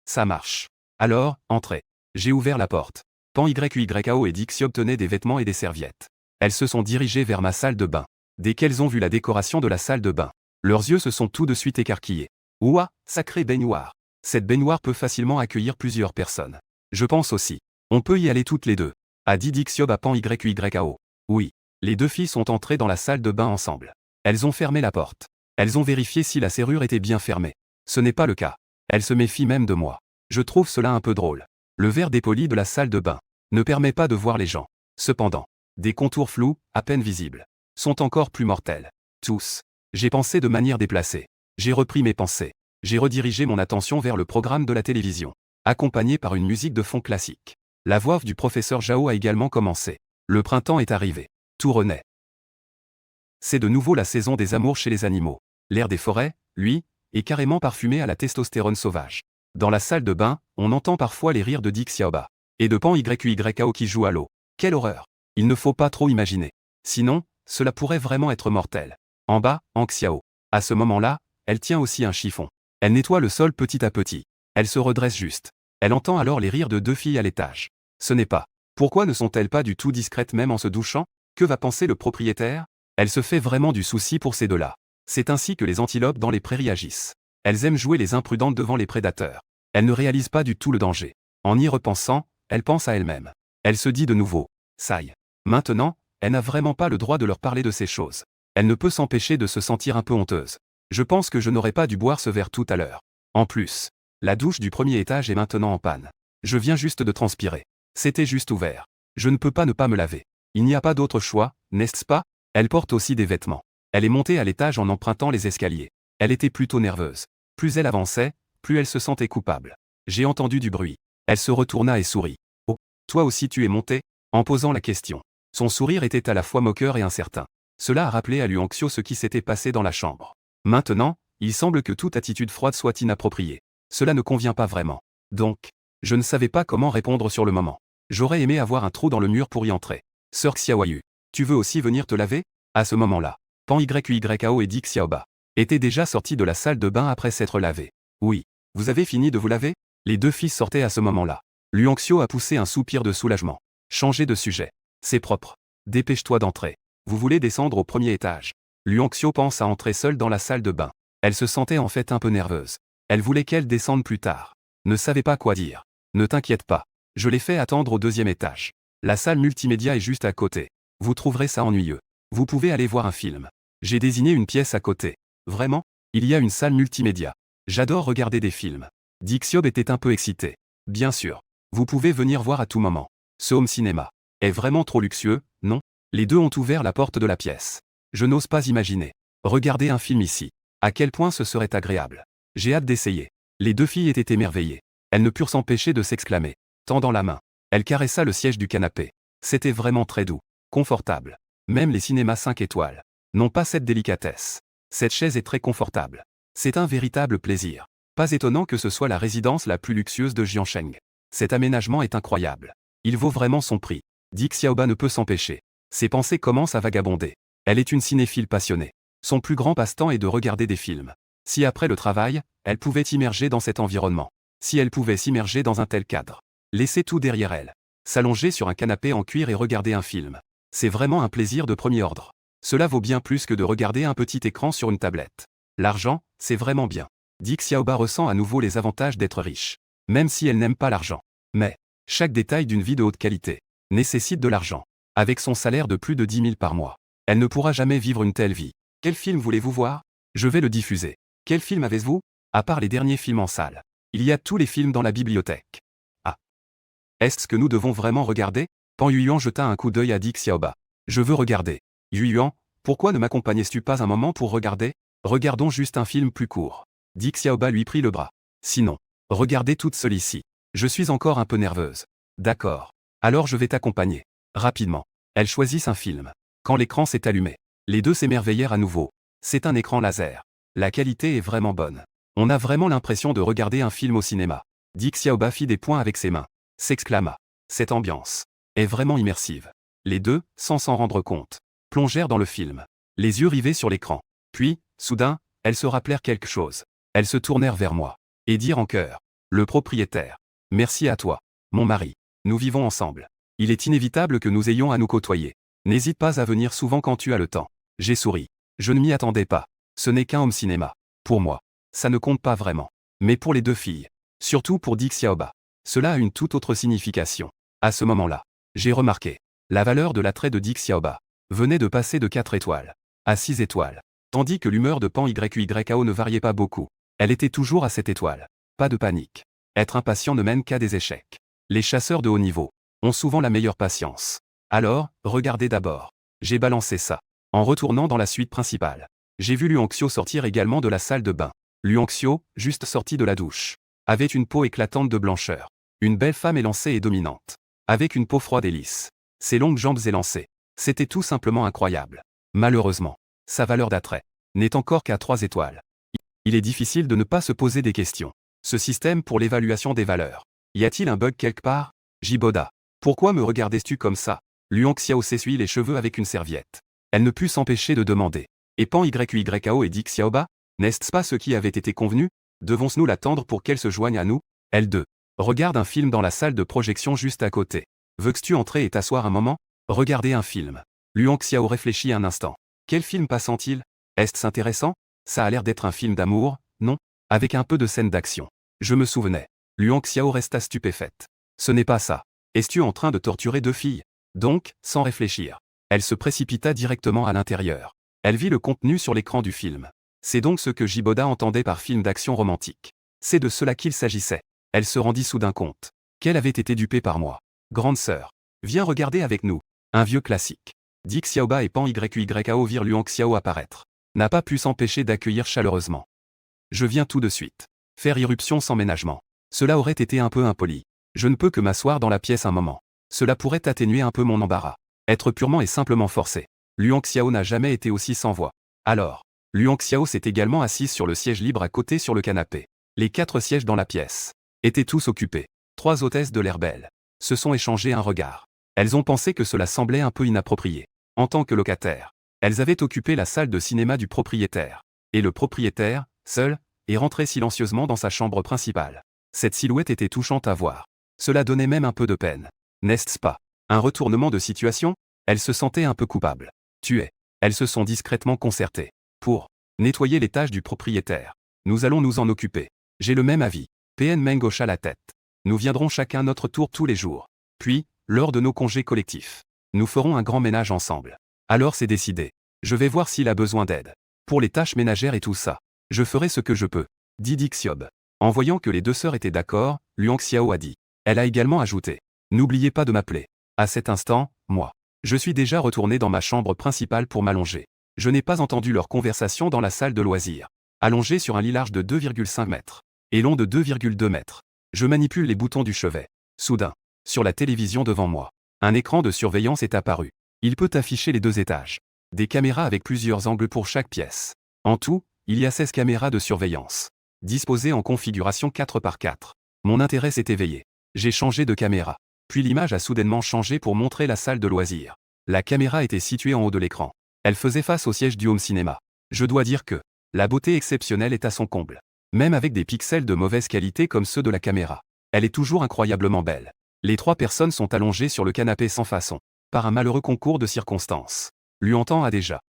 Ça marche. Alors, entrez. J'ai ouvert la porte. Pan Yao et Dixie obtenaient des vêtements et des serviettes. Elles se sont dirigées vers ma salle de bain. Dès qu'elles ont vu la décoration de la salle de bain, leurs yeux se sont tout de suite écarquillés. Ouah, sacrée baignoire. Cette baignoire peut facilement accueillir plusieurs personnes. Je pense aussi. On peut y aller toutes les deux. A dit Dixiob à Pan Yao. Oui. Les deux filles sont entrées dans la salle de bain ensemble. Elles ont fermé la porte. Elles ont vérifié si la serrure était bien fermée. Ce n'est pas le cas. Elle se méfie même de moi. Je trouve cela un peu drôle. Le verre dépoli de la salle de bain ne permet pas de voir les gens. Cependant, des contours flous, à peine visibles, sont encore plus mortels. Tous. J'ai pensé de manière déplacée. J'ai repris mes pensées. J'ai redirigé mon attention vers le programme de la télévision, accompagné par une musique de fond classique. La voix off du professeur Zhao a également commencé. Le printemps est arrivé. Tout renaît. C'est de nouveau la saison des amours chez les animaux. L'air des forêts, lui, est carrément parfumé à la testostérone sauvage. Dans la salle de bain, on entend parfois les rires de Dick Xiaoba et de Pan Yuao qui joue à l'eau. Quelle horreur! Il ne faut pas trop imaginer. Sinon, cela pourrait vraiment être mortel. En bas, Hang Xiao. À ce moment-là, elle tient aussi un chiffon. Elle nettoie le sol petit à petit. Elle se redresse juste. Elle entend alors les rires de deux filles à l'étage. Ce n'est pas. Pourquoi ne sont-elles pas du tout discrètes même en se douchant? Que va penser le propriétaire? Elle se fait vraiment du souci pour ces deux-là. C'est ainsi que les antilopes dans les prairies agissent. Elles aiment jouer les imprudentes devant les prédateurs. Elles ne réalisent pas du tout le danger. En y repensant, elle pense à elle-même. Elle se dit de nouveau, ça y est. Maintenant, elle n'a vraiment pas le droit de leur parler de ces choses. Elle ne peut s'empêcher de se sentir un peu honteuse. Je pense que je n'aurais pas dû boire ce verre tout à l'heure. En plus, la douche du premier étage est maintenant en panne. Je viens juste de transpirer. C'était juste ouvert. Je ne peux pas ne pas me laver. Il n'y a pas d'autre choix, n'est-ce pas? Elle porte aussi des vêtements. Elle est montée à l'étage en empruntant les escaliers. Elle était plutôt nerveuse. Plus elle avançait, plus elle se sentait coupable. J'ai entendu du bruit. Elle se retourna et sourit. Oh, toi aussi tu es montée? En posant la question. Son sourire était à la fois moqueur et incertain. Cela a rappelé à Luang Xiao ce qui s'était passé dans la chambre. Maintenant, il semble que toute attitude froide soit inappropriée. Cela ne convient pas vraiment. Donc, je ne savais pas comment répondre sur le moment. J'aurais aimé avoir un trou dans le mur pour y entrer. Sœur Xiaoyu, tu veux aussi venir te laver? À ce moment-là, Pan Yuao et Dick Xiaoba étaient déjà sortis de la salle de bain après s'être lavés. Oui, vous avez fini de vous laver? Les deux fils sortaient à ce moment-là. Luang Xiao a poussé un soupir de soulagement. Changez de sujet. C'est propre. Dépêche-toi d'entrer. Vous voulez descendre au premier étage. Luang Xiao pense à entrer seule dans la salle de bain. Elle se sentait en fait un peu nerveuse. Elle voulait qu'elle descende plus tard. Ne savait pas quoi dire. Ne t'inquiète pas. Je l'ai fait attendre au deuxième étage. La salle multimédia est juste à côté. Vous trouverez ça ennuyeux. Vous pouvez aller voir un film. J'ai désigné une pièce à côté. Vraiment? Il y a une salle multimédia. J'adore regarder des films. Dick Xiaoba était un peu excité. Bien sûr. Vous pouvez venir voir à tout moment. Ce home cinéma est vraiment trop luxueux, non? Les deux ont ouvert la porte de la pièce. Je n'ose pas imaginer. Regarder un film ici. À quel point ce serait agréable. J'ai hâte d'essayer. Les deux filles étaient émerveillées. Elles ne purent s'empêcher de s'exclamer. Tendant la main. Elle caressa le siège du canapé. C'était vraiment très doux. Confortable. Même les cinémas 5 étoiles n'ont pas cette délicatesse. Cette chaise est très confortable. C'est un véritable plaisir. Pas étonnant que ce soit la résidence la plus luxueuse de Jiansheng. Cet aménagement est incroyable. Il vaut vraiment son prix. Dick Xiaoba ne peut s'empêcher. Ses pensées commencent à vagabonder. Elle est une cinéphile passionnée. Son plus grand passe-temps est de regarder des films. Si après le travail, elle pouvait immerger dans cet environnement. Si elle pouvait s'immerger dans un tel cadre. Laisser tout derrière elle. S'allonger sur un canapé en cuir et regarder un film. C'est vraiment un plaisir de premier ordre. Cela vaut bien plus que de regarder un petit écran sur une tablette. L'argent, c'est vraiment bien. Dick Xiaoba ressent à nouveau les avantages d'être riche. Même si elle n'aime pas l'argent. Mais, chaque détail d'une vie de haute qualité nécessite de l'argent. Avec son salaire de plus de 10 000 par mois, elle ne pourra jamais vivre une telle vie. Quel film voulez-vous voir? Je vais le diffuser. Quel film avez-vous? À part les derniers films en salle. Il y a tous les films dans la bibliothèque. Ah. Est-ce ce que nous devons vraiment regarder? Pan Yuan jeta un coup d'œil à Dick Xiaoba. Je veux regarder. Yuan, pourquoi ne m'accompagnes-tu pas un moment pour regarder? Regardons juste un film plus court. Dick Xiaoba lui prit le bras. Sinon, regardez toute seule ici. Je suis encore un peu nerveuse. D'accord. Alors je vais t'accompagner. Rapidement. Elles choisissent un film. Quand l'écran s'est allumé, les deux s'émerveillèrent à nouveau. C'est un écran laser. La qualité est vraiment bonne. On a vraiment l'impression de regarder un film au cinéma. Dick Xiaoba fit des points avec ses mains. S'exclama. Cette ambiance est vraiment immersive. Les deux, sans s'en rendre compte, plongèrent dans le film, les yeux rivés sur l'écran. Puis, soudain, elles se rappelèrent quelque chose. Elles se tournèrent vers moi et dirent en chœur. Le propriétaire. Merci à toi, mon mari. Nous vivons ensemble. Il est inévitable que nous ayons à nous côtoyer. N'hésite pas à venir souvent quand tu as le temps. J'ai souri. Je ne m'y attendais pas. Ce n'est qu'un home cinéma. Pour moi, ça ne compte pas vraiment. Mais pour les deux filles, surtout pour Dick Xiaoba, cela a une toute autre signification. À ce moment-là, j'ai remarqué. La valeur de l'attrait de Dick Xiaoba venait de passer de 4 étoiles à 6 étoiles, tandis que l'humeur de Pan Yuao ne variait pas beaucoup. Elle était toujours à 7 étoiles. Pas de panique. Être impatient ne mène qu'à des échecs. Les chasseurs de haut niveau ont souvent la meilleure patience. Alors, regardez d'abord. J'ai balancé ça. En retournant dans la suite principale, j'ai vu Luanxio sortir également de la salle de bain. Luanxio, juste sorti de la douche, avait une peau éclatante de blancheur. Une belle femme élancée et dominante. Avec une peau froide et lisse. Ses longues jambes élancées. C'était tout simplement incroyable. Malheureusement, sa valeur d'attrait n'est encore qu'à 3 étoiles. Il est difficile de ne pas se poser des questions. Ce système pour l'évaluation des valeurs. Y a-t-il un bug quelque part? Jiboda. Pourquoi me regardes-tu comme ça? Luanxiao s'essuie les cheveux avec une serviette. Elle ne put s'empêcher de demander. Et Pan YYAO et dit Xiaoba, n'est-ce pas ce qui avait été convenu? Devons-nous l'attendre pour qu'elle se joigne à nous? Elle 2. Regarde un film dans la salle de projection juste à côté. Veux-tu entrer et t'asseoir un moment? Regarder un film. Luanxiao réfléchit un instant. Quel film passant-il? Est-ce intéressant? Ça a l'air d'être un film d'amour, non? Avec un peu de scène d'action. Je me souvenais. Luanxiao resta stupéfaite. Ce n'est pas ça. Es-tu en train de torturer 2 filles? Donc, sans réfléchir, elle se précipita directement à l'intérieur. Elle vit le contenu sur l'écran du film. C'est donc ce que Jiboda entendait par film d'action romantique. C'est de cela qu'il s'agissait. Elle se rendit soudain compte qu'elle avait été dupée par moi. Grande sœur, viens regarder avec nous. Un vieux classique. Dit Xiaoba et Pan YYAO virent Luanxiao apparaître. N'a pas pu s'empêcher d'accueillir chaleureusement. Je viens tout de suite. Faire irruption sans ménagement. Cela aurait été un peu impoli. Je ne peux que m'asseoir dans la pièce un moment. Cela pourrait atténuer un peu mon embarras. Être purement et simplement forcé. Luanxiao n'a jamais été aussi sans voix. Alors, Luanxiao s'est également assise sur le siège libre à côté sur le canapé. Les 4 sièges dans la pièce étaient tous occupés. 3 hôtesses de l'air belles se sont échangées un regard. Elles ont pensé que cela semblait un peu inapproprié. En tant que locataires, elles avaient occupé la salle de cinéma du propriétaire. Et le propriétaire, seul, est rentré silencieusement dans sa chambre principale. Cette silhouette était touchante à voir. Cela donnait même un peu de peine. N'est-ce pas? Un retournement de situation? Elles se sentaient un peu coupables. Tuées. Elles se sont discrètement concertées. Pour nettoyer les tâches du propriétaire. Nous allons nous en occuper. J'ai le même avis. PN Meng hocha la tête. Nous viendrons chacun notre tour tous les jours. Puis, lors de nos congés collectifs, nous ferons un grand ménage ensemble. Alors c'est décidé. Je vais voir s'il a besoin d'aide. Pour les tâches ménagères et tout ça, je ferai ce que je peux. Dit Xiob. En voyant que les 2 sœurs étaient d'accord, Luanxiao a dit. Elle a également ajouté. N'oubliez pas de m'appeler. À cet instant, moi. Je suis déjà retourné dans ma chambre principale pour m'allonger. Je n'ai pas entendu leur conversation dans la salle de loisirs. Allongé sur un lit large de 2,5 mètres. Et long de 2,2 mètres. Je manipule les boutons du chevet. Soudain, sur la télévision devant moi, un écran de surveillance est apparu. Il peut afficher les 2 étages. Des caméras avec plusieurs angles pour chaque pièce. En tout, il y a 16 caméras de surveillance. Disposées en configuration 4x4. Mon intérêt s'est éveillé. J'ai changé de caméra. Puis l'image a soudainement changé pour montrer la salle de loisirs. La caméra était située en haut de l'écran. Elle faisait face au siège du home cinéma. Je dois dire que la beauté exceptionnelle est à son comble. Même avec des pixels de mauvaise qualité comme ceux de la caméra. Elle est toujours incroyablement belle. Les 3 personnes sont allongées sur le canapé sans façon. Par un malheureux concours de circonstances. Luantan a déjà.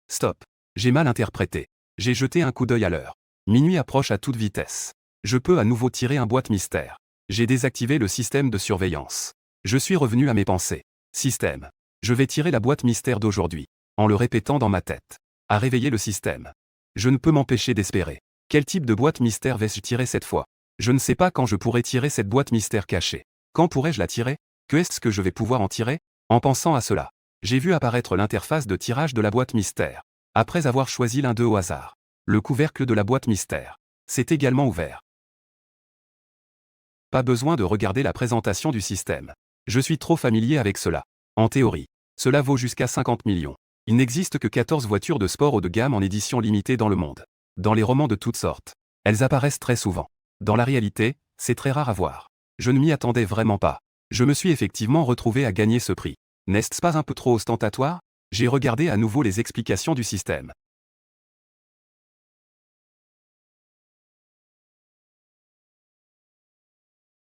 Stop. J'ai mal interprété. J'ai jeté un coup d'œil à l'heure. Minuit approche à toute vitesse. Je peux à nouveau tirer un boîte mystère. J'ai désactivé le système de surveillance. Je suis revenu à mes pensées. Système. Je vais tirer la boîte mystère d'aujourd'hui. En le répétant dans ma tête. À réveiller le système. Je ne peux m'empêcher d'espérer. Quel type de boîte mystère vais-je tirer cette fois? Je ne sais pas quand je pourrai tirer cette boîte mystère cachée. Quand pourrai-je la tirer? Que est-ce que je vais pouvoir en tirer? En pensant à cela, j'ai vu apparaître l'interface de tirage de la boîte mystère. Après avoir choisi l'un d'eux au hasard. Le couvercle de la boîte mystère s'est également ouvert. Pas besoin de regarder la présentation du système. Je suis trop familier avec cela. En théorie, cela vaut jusqu'à 50 millions. Il n'existe que 14 voitures de sport haut de gamme en édition limitée dans le monde. Dans les romans de toutes sortes, elles apparaissent très souvent. Dans la réalité, c'est très rare à voir. Je ne m'y attendais vraiment pas. Je me suis effectivement retrouvé à gagner ce prix. N'est-ce pas un peu trop ostentatoire? J'ai regardé à nouveau les explications du système.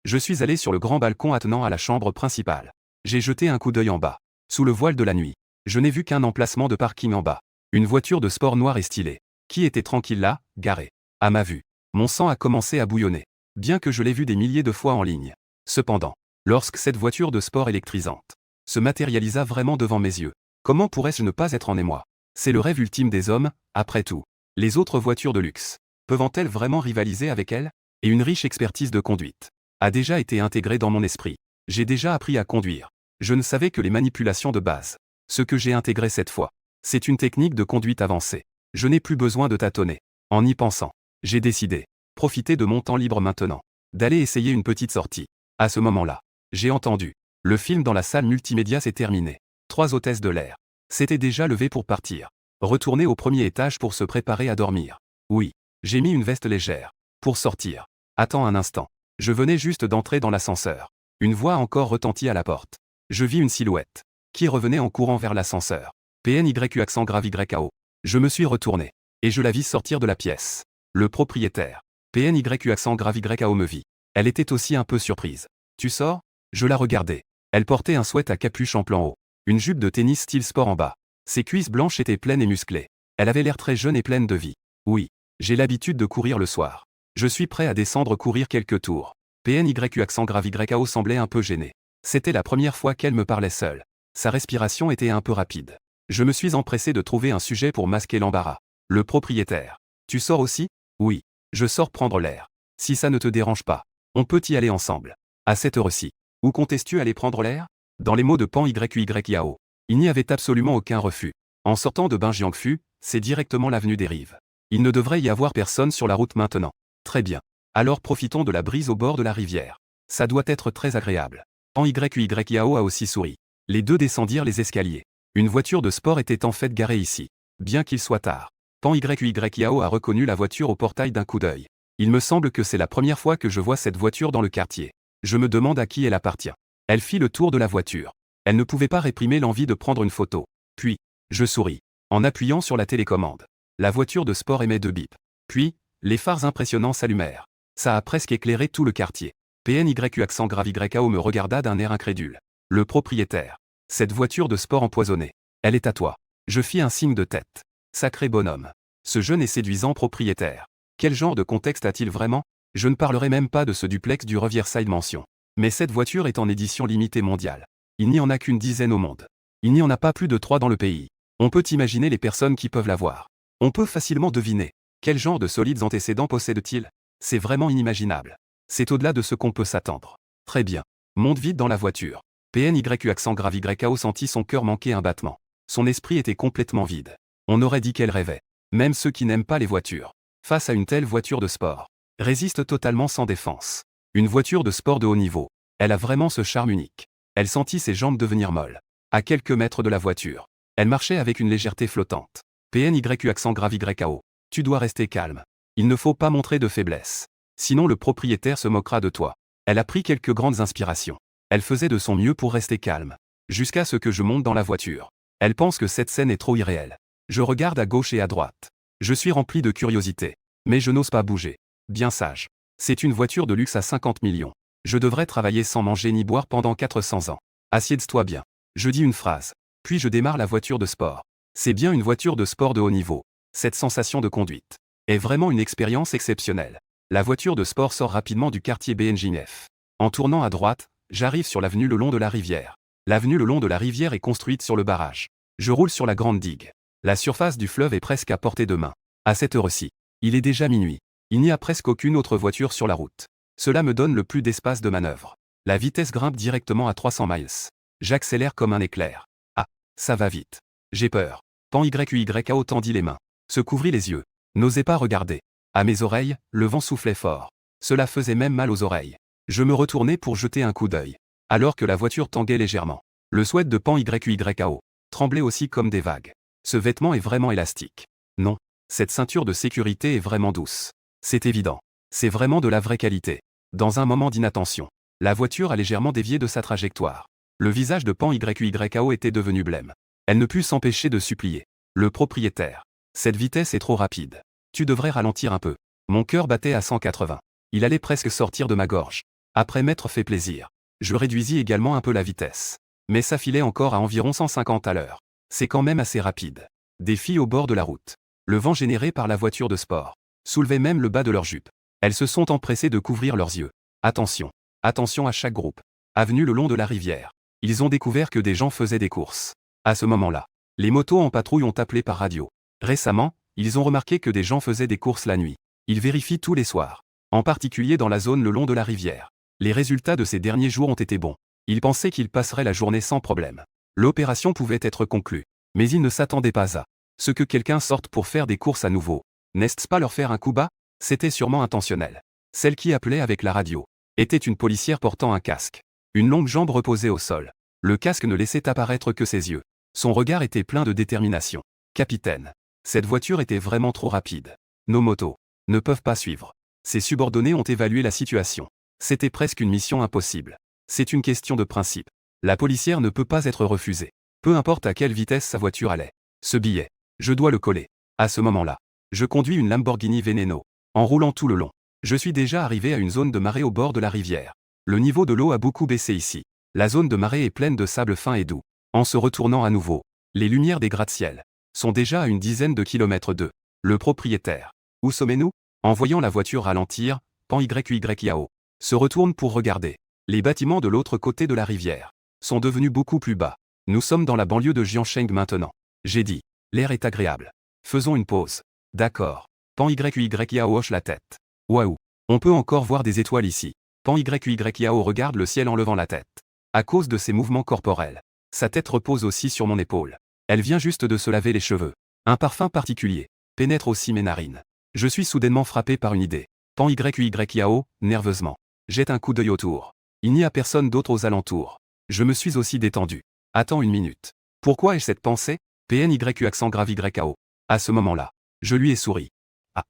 Je suis allé sur le grand balcon attenant à la chambre principale. J'ai jeté un coup d'œil en bas. Sous le voile de la nuit, je n'ai vu qu'un emplacement de parking en bas. Une voiture de sport noire et stylée, qui était tranquille là, garée. À ma vue, mon sang a commencé à bouillonner. Bien que je l'ai vu des milliers de fois en ligne. Cependant, lorsque cette voiture de sport électrisante se matérialisa vraiment devant mes yeux, comment pourrais-je ne pas être en émoi? C'est le rêve ultime des hommes, après tout. Les autres voitures de luxe Peuvent-elles vraiment rivaliser avec elles? Et une riche expertise de conduite a déjà été intégrée dans mon esprit. J'ai déjà appris à conduire. Je ne savais que les manipulations de base. Ce que j'ai intégré cette fois, c'est une technique de conduite avancée. Je n'ai plus besoin de tâtonner. En y pensant, j'ai décidé, profiter de mon temps libre maintenant, d'aller essayer une petite sortie. À ce moment-là, j'ai entendu. Le film dans la salle multimédia s'est terminé. 3 hôtesses de l'air s'étaient déjà levées pour partir. Retourner au premier étage pour se préparer à dormir. Oui, j'ai mis une veste légère. Pour sortir. Attends un instant. Je venais juste d'entrer dans l'ascenseur. Une voix encore retentit à la porte. Je vis une silhouette qui revenait en courant vers l'ascenseur. PNYU accent grave YAO. Je me suis retourné et je la vis sortir de la pièce. Le propriétaire. PNYU accent grave YAO me vit. Elle était aussi un peu surprise. Tu sors? Je la regardais. Elle portait un sweat à capuche en plan haut. Une jupe de tennis style sport en bas. Ses cuisses blanches étaient pleines et musclées. Elle avait l'air très jeune et pleine de vie. Oui, j'ai l'habitude de courir le soir. Je suis prêt à descendre courir quelques tours. PNYU accent grave YAO semblait un peu gêné. C'était la première fois qu'elle me parlait seule. Sa respiration était un peu rapide. Je me suis empressé de trouver un sujet pour masquer l'embarras. Le propriétaire. Tu sors aussi? Oui. Je sors prendre l'air. Si ça ne te dérange pas, on peut y aller ensemble. À cette heure-ci. Où comptes-tu aller prendre l'air? Dans les mots de Pan YAO. Il n'y avait absolument aucun refus. En sortant de Binjiangfu, c'est directement l'avenue des Rives. Il ne devrait y avoir personne sur la route maintenant. Très bien. Alors profitons de la brise au bord de la rivière. Ça doit être très agréable. Pan YAO a aussi souri. Les deux descendirent les escaliers. Une voiture de sport était en fait garée ici. Bien qu'il soit tard. Pan YAO a reconnu la voiture au portail d'un coup d'œil. Il me semble que c'est la première fois que je vois cette voiture dans le quartier. Je me demande à qui elle appartient. Elle fit le tour de la voiture. Elle ne pouvait pas réprimer l'envie de prendre une photo. Puis, je souris. En appuyant sur la télécommande. La voiture de sport émet 2 bips. Puis, les phares impressionnants s'allumèrent. Ça a presque éclairé tout le quartier. PNYU accent grave YAO me regarda d'un air incrédule. Le propriétaire. Cette voiture de sport empoisonnée. Elle est à toi. Je fis un signe de tête. Sacré bonhomme. Ce jeune et séduisant propriétaire. Quel genre de contexte a-t-il vraiment? Je ne parlerai même pas de ce duplex du Riverside Mansion. Mais cette voiture est en édition limitée mondiale. Il n'y en a qu'une dizaine au monde. Il n'y en a pas plus de 3 dans le pays. On peut imaginer les personnes qui peuvent l'avoir. On peut facilement deviner. Quel genre de solides antécédents possède-t-il? C'est vraiment inimaginable. C'est au-delà de ce qu'on peut s'attendre. Très bien. Monte vite dans la voiture. PNYU accent grave YAO sentit son cœur manquer un battement. Son esprit était complètement vide. On aurait dit qu'elle rêvait. Même ceux qui n'aiment pas les voitures. Face à une telle voiture de sport. Résistent totalement sans défense. Une voiture de sport de haut niveau. Elle a vraiment ce charme unique. Elle sentit ses jambes devenir molles. À quelques mètres de la voiture. Elle marchait avec une légèreté flottante. PNYU accent grave YAO. Tu dois rester calme. Il ne faut pas montrer de faiblesse. Sinon le propriétaire se moquera de toi. Elle a pris quelques grandes inspirations. Elle faisait de son mieux pour rester calme. Jusqu'à ce que je monte dans la voiture. Elle pense que cette scène est trop irréelle. Je regarde à gauche et à droite. Je suis rempli de curiosité. Mais je n'ose pas bouger. Bien sage. C'est une voiture de luxe à 50 millions. Je devrais travailler sans manger ni boire pendant 400 ans. Assieds-toi bien. Je dis une phrase. Puis je démarre la voiture de sport. C'est bien une voiture de sport de haut niveau. Cette sensation de conduite est vraiment une expérience exceptionnelle. La voiture de sport sort rapidement du quartier BNJF. En tournant à droite, j'arrive sur l'avenue le long de la rivière. L'avenue le long de la rivière est construite sur le barrage. Je roule sur la grande digue. La surface du fleuve est presque à portée de main. À cette heure-ci, il est déjà minuit. Il n'y a presque aucune autre voiture sur la route. Cela me donne le plus d'espace de manœuvre. La vitesse grimpe directement à 300 miles. J'accélère comme un éclair. Ah, ça va vite. J'ai peur. Pan YAO tendit les mains. Se couvrit les yeux. N'osait pas regarder. À mes oreilles, le vent soufflait fort. Cela faisait même mal aux oreilles. Je me retournai pour jeter un coup d'œil. Alors que la voiture tanguait légèrement. Le sweat de Pan YAO tremblait aussi comme des vagues. Ce vêtement est vraiment élastique. Non. Cette ceinture de sécurité est vraiment douce. C'est évident. C'est vraiment de la vraie qualité. Dans un moment d'inattention, la voiture a légèrement dévié de sa trajectoire. Le visage de Pan YAO était devenu blême. Elle ne put s'empêcher de supplier. Le propriétaire. Cette vitesse est trop rapide. Tu devrais ralentir un peu. Mon cœur battait à 180. Il allait presque sortir de ma gorge. Après m'être fait plaisir, je réduisis également un peu la vitesse. Mais ça filait encore à environ 150 à l'heure. C'est quand même assez rapide. Des filles au bord de la route. Le vent généré par la voiture de sport soulevait même le bas de leur jupe. Elles se sont empressées de couvrir leurs yeux. Attention. Attention à chaque groupe. Avenue le long de la rivière. Ils ont découvert que des gens faisaient des courses. À ce moment-là, les motos en patrouille ont appelé par radio. Récemment, ils ont remarqué que des gens faisaient des courses la nuit. Il vérifie tous les soirs. En particulier dans la zone le long de la rivière. Les résultats de ces derniers jours ont été bons. Il pensait qu'il passerait la journée sans problème. L'opération pouvait être conclue. Mais il ne s'attendait pas à ce que quelqu'un sorte pour faire des courses à nouveau. N'est-ce pas leur faire un coup bas? C'était sûrement intentionnel. Celle qui appelait avec la radio était une policière portant un casque. Une longue jambe reposée au sol. Le casque ne laissait apparaître que ses yeux. Son regard était plein de détermination. Capitaine. Cette voiture était vraiment trop rapide. Nos motos ne peuvent pas suivre. Ses subordonnés ont évalué la situation. C'était presque une mission impossible. C'est une question de principe. La policière ne peut pas être refusée. Peu importe à quelle vitesse sa voiture allait. Ce billet, je dois le coller. À ce moment-là, je conduis une Lamborghini Veneno. En roulant tout le long, je suis déjà arrivé à une zone de marée au bord de la rivière. Le niveau de l'eau a beaucoup baissé ici. La zone de marée est pleine de sable fin et doux. En se retournant à nouveau, les lumières des gratte-ciel sont déjà à une dizaine de kilomètres d'eux. Le propriétaire. Où sommes-nous? En voyant la voiture ralentir, Pan YYAO se retourne pour regarder. Les bâtiments de l'autre côté de la rivière sont devenus beaucoup plus bas. Nous sommes dans la banlieue de Jiangsheng maintenant. J'ai dit. L'air est agréable. Faisons une pause. D'accord. Pan YYAO hoche la tête. Waouh. On peut encore voir des étoiles ici. Pan YYAO regarde le ciel en levant la tête. À cause de ses mouvements corporels, sa tête repose aussi sur mon épaule. Elle vient juste de se laver les cheveux. Un parfum particulier pénètre aussi mes narines. Je suis soudainement frappé par une idée. Pan YYAO, nerveusement, jette un coup d'œil autour. Il n'y a personne d'autre aux alentours. Je me suis aussi détendu. Attends une minute. Pourquoi ai-je cette pensée? PNYU accent grave YAO. À ce moment-là, je lui ai souri. Ah.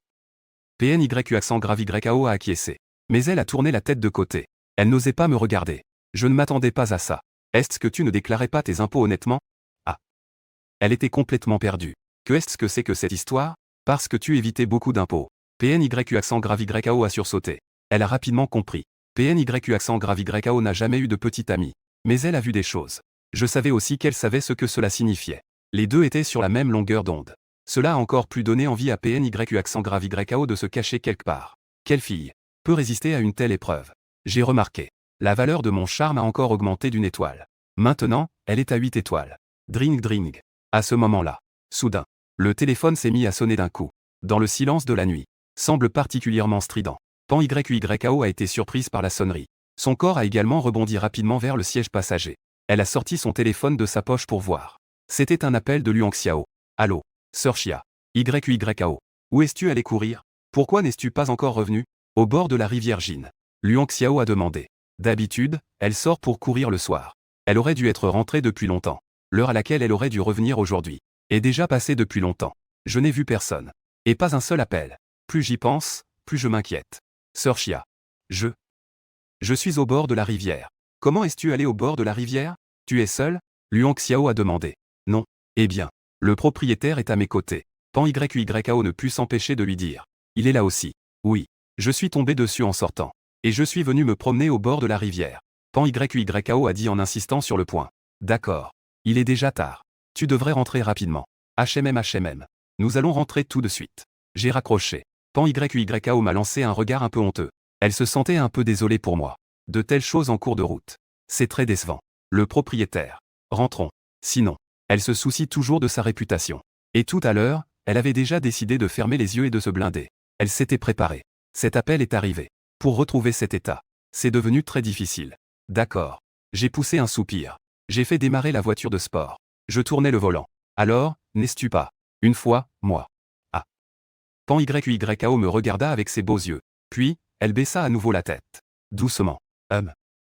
PNYU accent grave YAO a acquiescé. Mais elle a tourné la tête de côté. Elle n'osait pas me regarder. Je ne m'attendais pas à ça. Est-ce que tu ne déclarais pas tes impôts honnêtement? Ah. Elle était complètement perdue. Qu'est-ce que c'est que cette histoire? Parce que tu évitais beaucoup d'impôts. PNYU accent grave YAO a sursauté. Elle a rapidement compris. PNYU accent grave YAO n'a jamais eu de petite amie. Mais elle a vu des choses. Je savais aussi qu'elle savait ce que cela signifiait. Les deux étaient sur la même longueur d'onde. Cela a encore plus donné envie à PNYU accent grave YAO de se cacher quelque part. Quelle fille peut résister à une telle épreuve? J'ai remarqué. La valeur de mon charme a encore augmenté d'une étoile. Maintenant, elle est à 8 étoiles. Dring dring. À ce moment-là, soudain, le téléphone s'est mis à sonner d'un coup. Dans le silence de la nuit. Semble particulièrement strident. Pan YYAO a été surprise par la sonnerie. Son corps a également rebondi rapidement vers le siège passager. Elle a sorti son téléphone de sa poche pour voir. C'était un appel de Luang Xiao. Allô, Sœur Chia. YYAO. Où es-tu allé courir? Pourquoi n'es-tu pas encore revenu? Au bord de la rivière Jin. Luang Xiao a demandé. D'habitude, elle sort pour courir le soir. Elle aurait dû être rentrée depuis longtemps. L'heure à laquelle elle aurait dû revenir aujourd'hui est déjà passée depuis longtemps. Je n'ai vu personne. Et pas un seul appel. Plus j'y pense, plus je m'inquiète. Sœur Chia. Je suis au bord de la rivière. Comment es-tu allé au bord de la rivière? Tu es seul? Luang Xiao a demandé. Non. Eh bien, le propriétaire est à mes côtés. Pan YYAO ne put s'empêcher de lui dire. Il est là aussi. Oui. Je suis tombé dessus en sortant. Et je suis venu me promener au bord de la rivière. Pan YYAO a dit en insistant sur le point. D'accord. Il est déjà tard. Tu devrais rentrer rapidement. HMM. Nous allons rentrer tout de suite. J'ai raccroché. Pan YYAO m'a lancé un regard un peu honteux. Elle se sentait un peu désolée pour moi. De telles choses en cours de route. C'est très décevant. Le propriétaire. Rentrons. Sinon, elle se soucie toujours de sa réputation. Et tout à l'heure, elle avait déjà décidé de fermer les yeux et de se blinder. Elle s'était préparée. Cet appel est arrivé. Pour retrouver cet état, c'est devenu très difficile. D'accord. J'ai poussé un soupir. J'ai fait démarrer la voiture de sport. Je tournais le volant. Alors, n'es-tu pas? Une fois, moi. Ah. Pan YYAO me regarda avec ses beaux yeux. Puis, elle baissa à nouveau la tête. Doucement.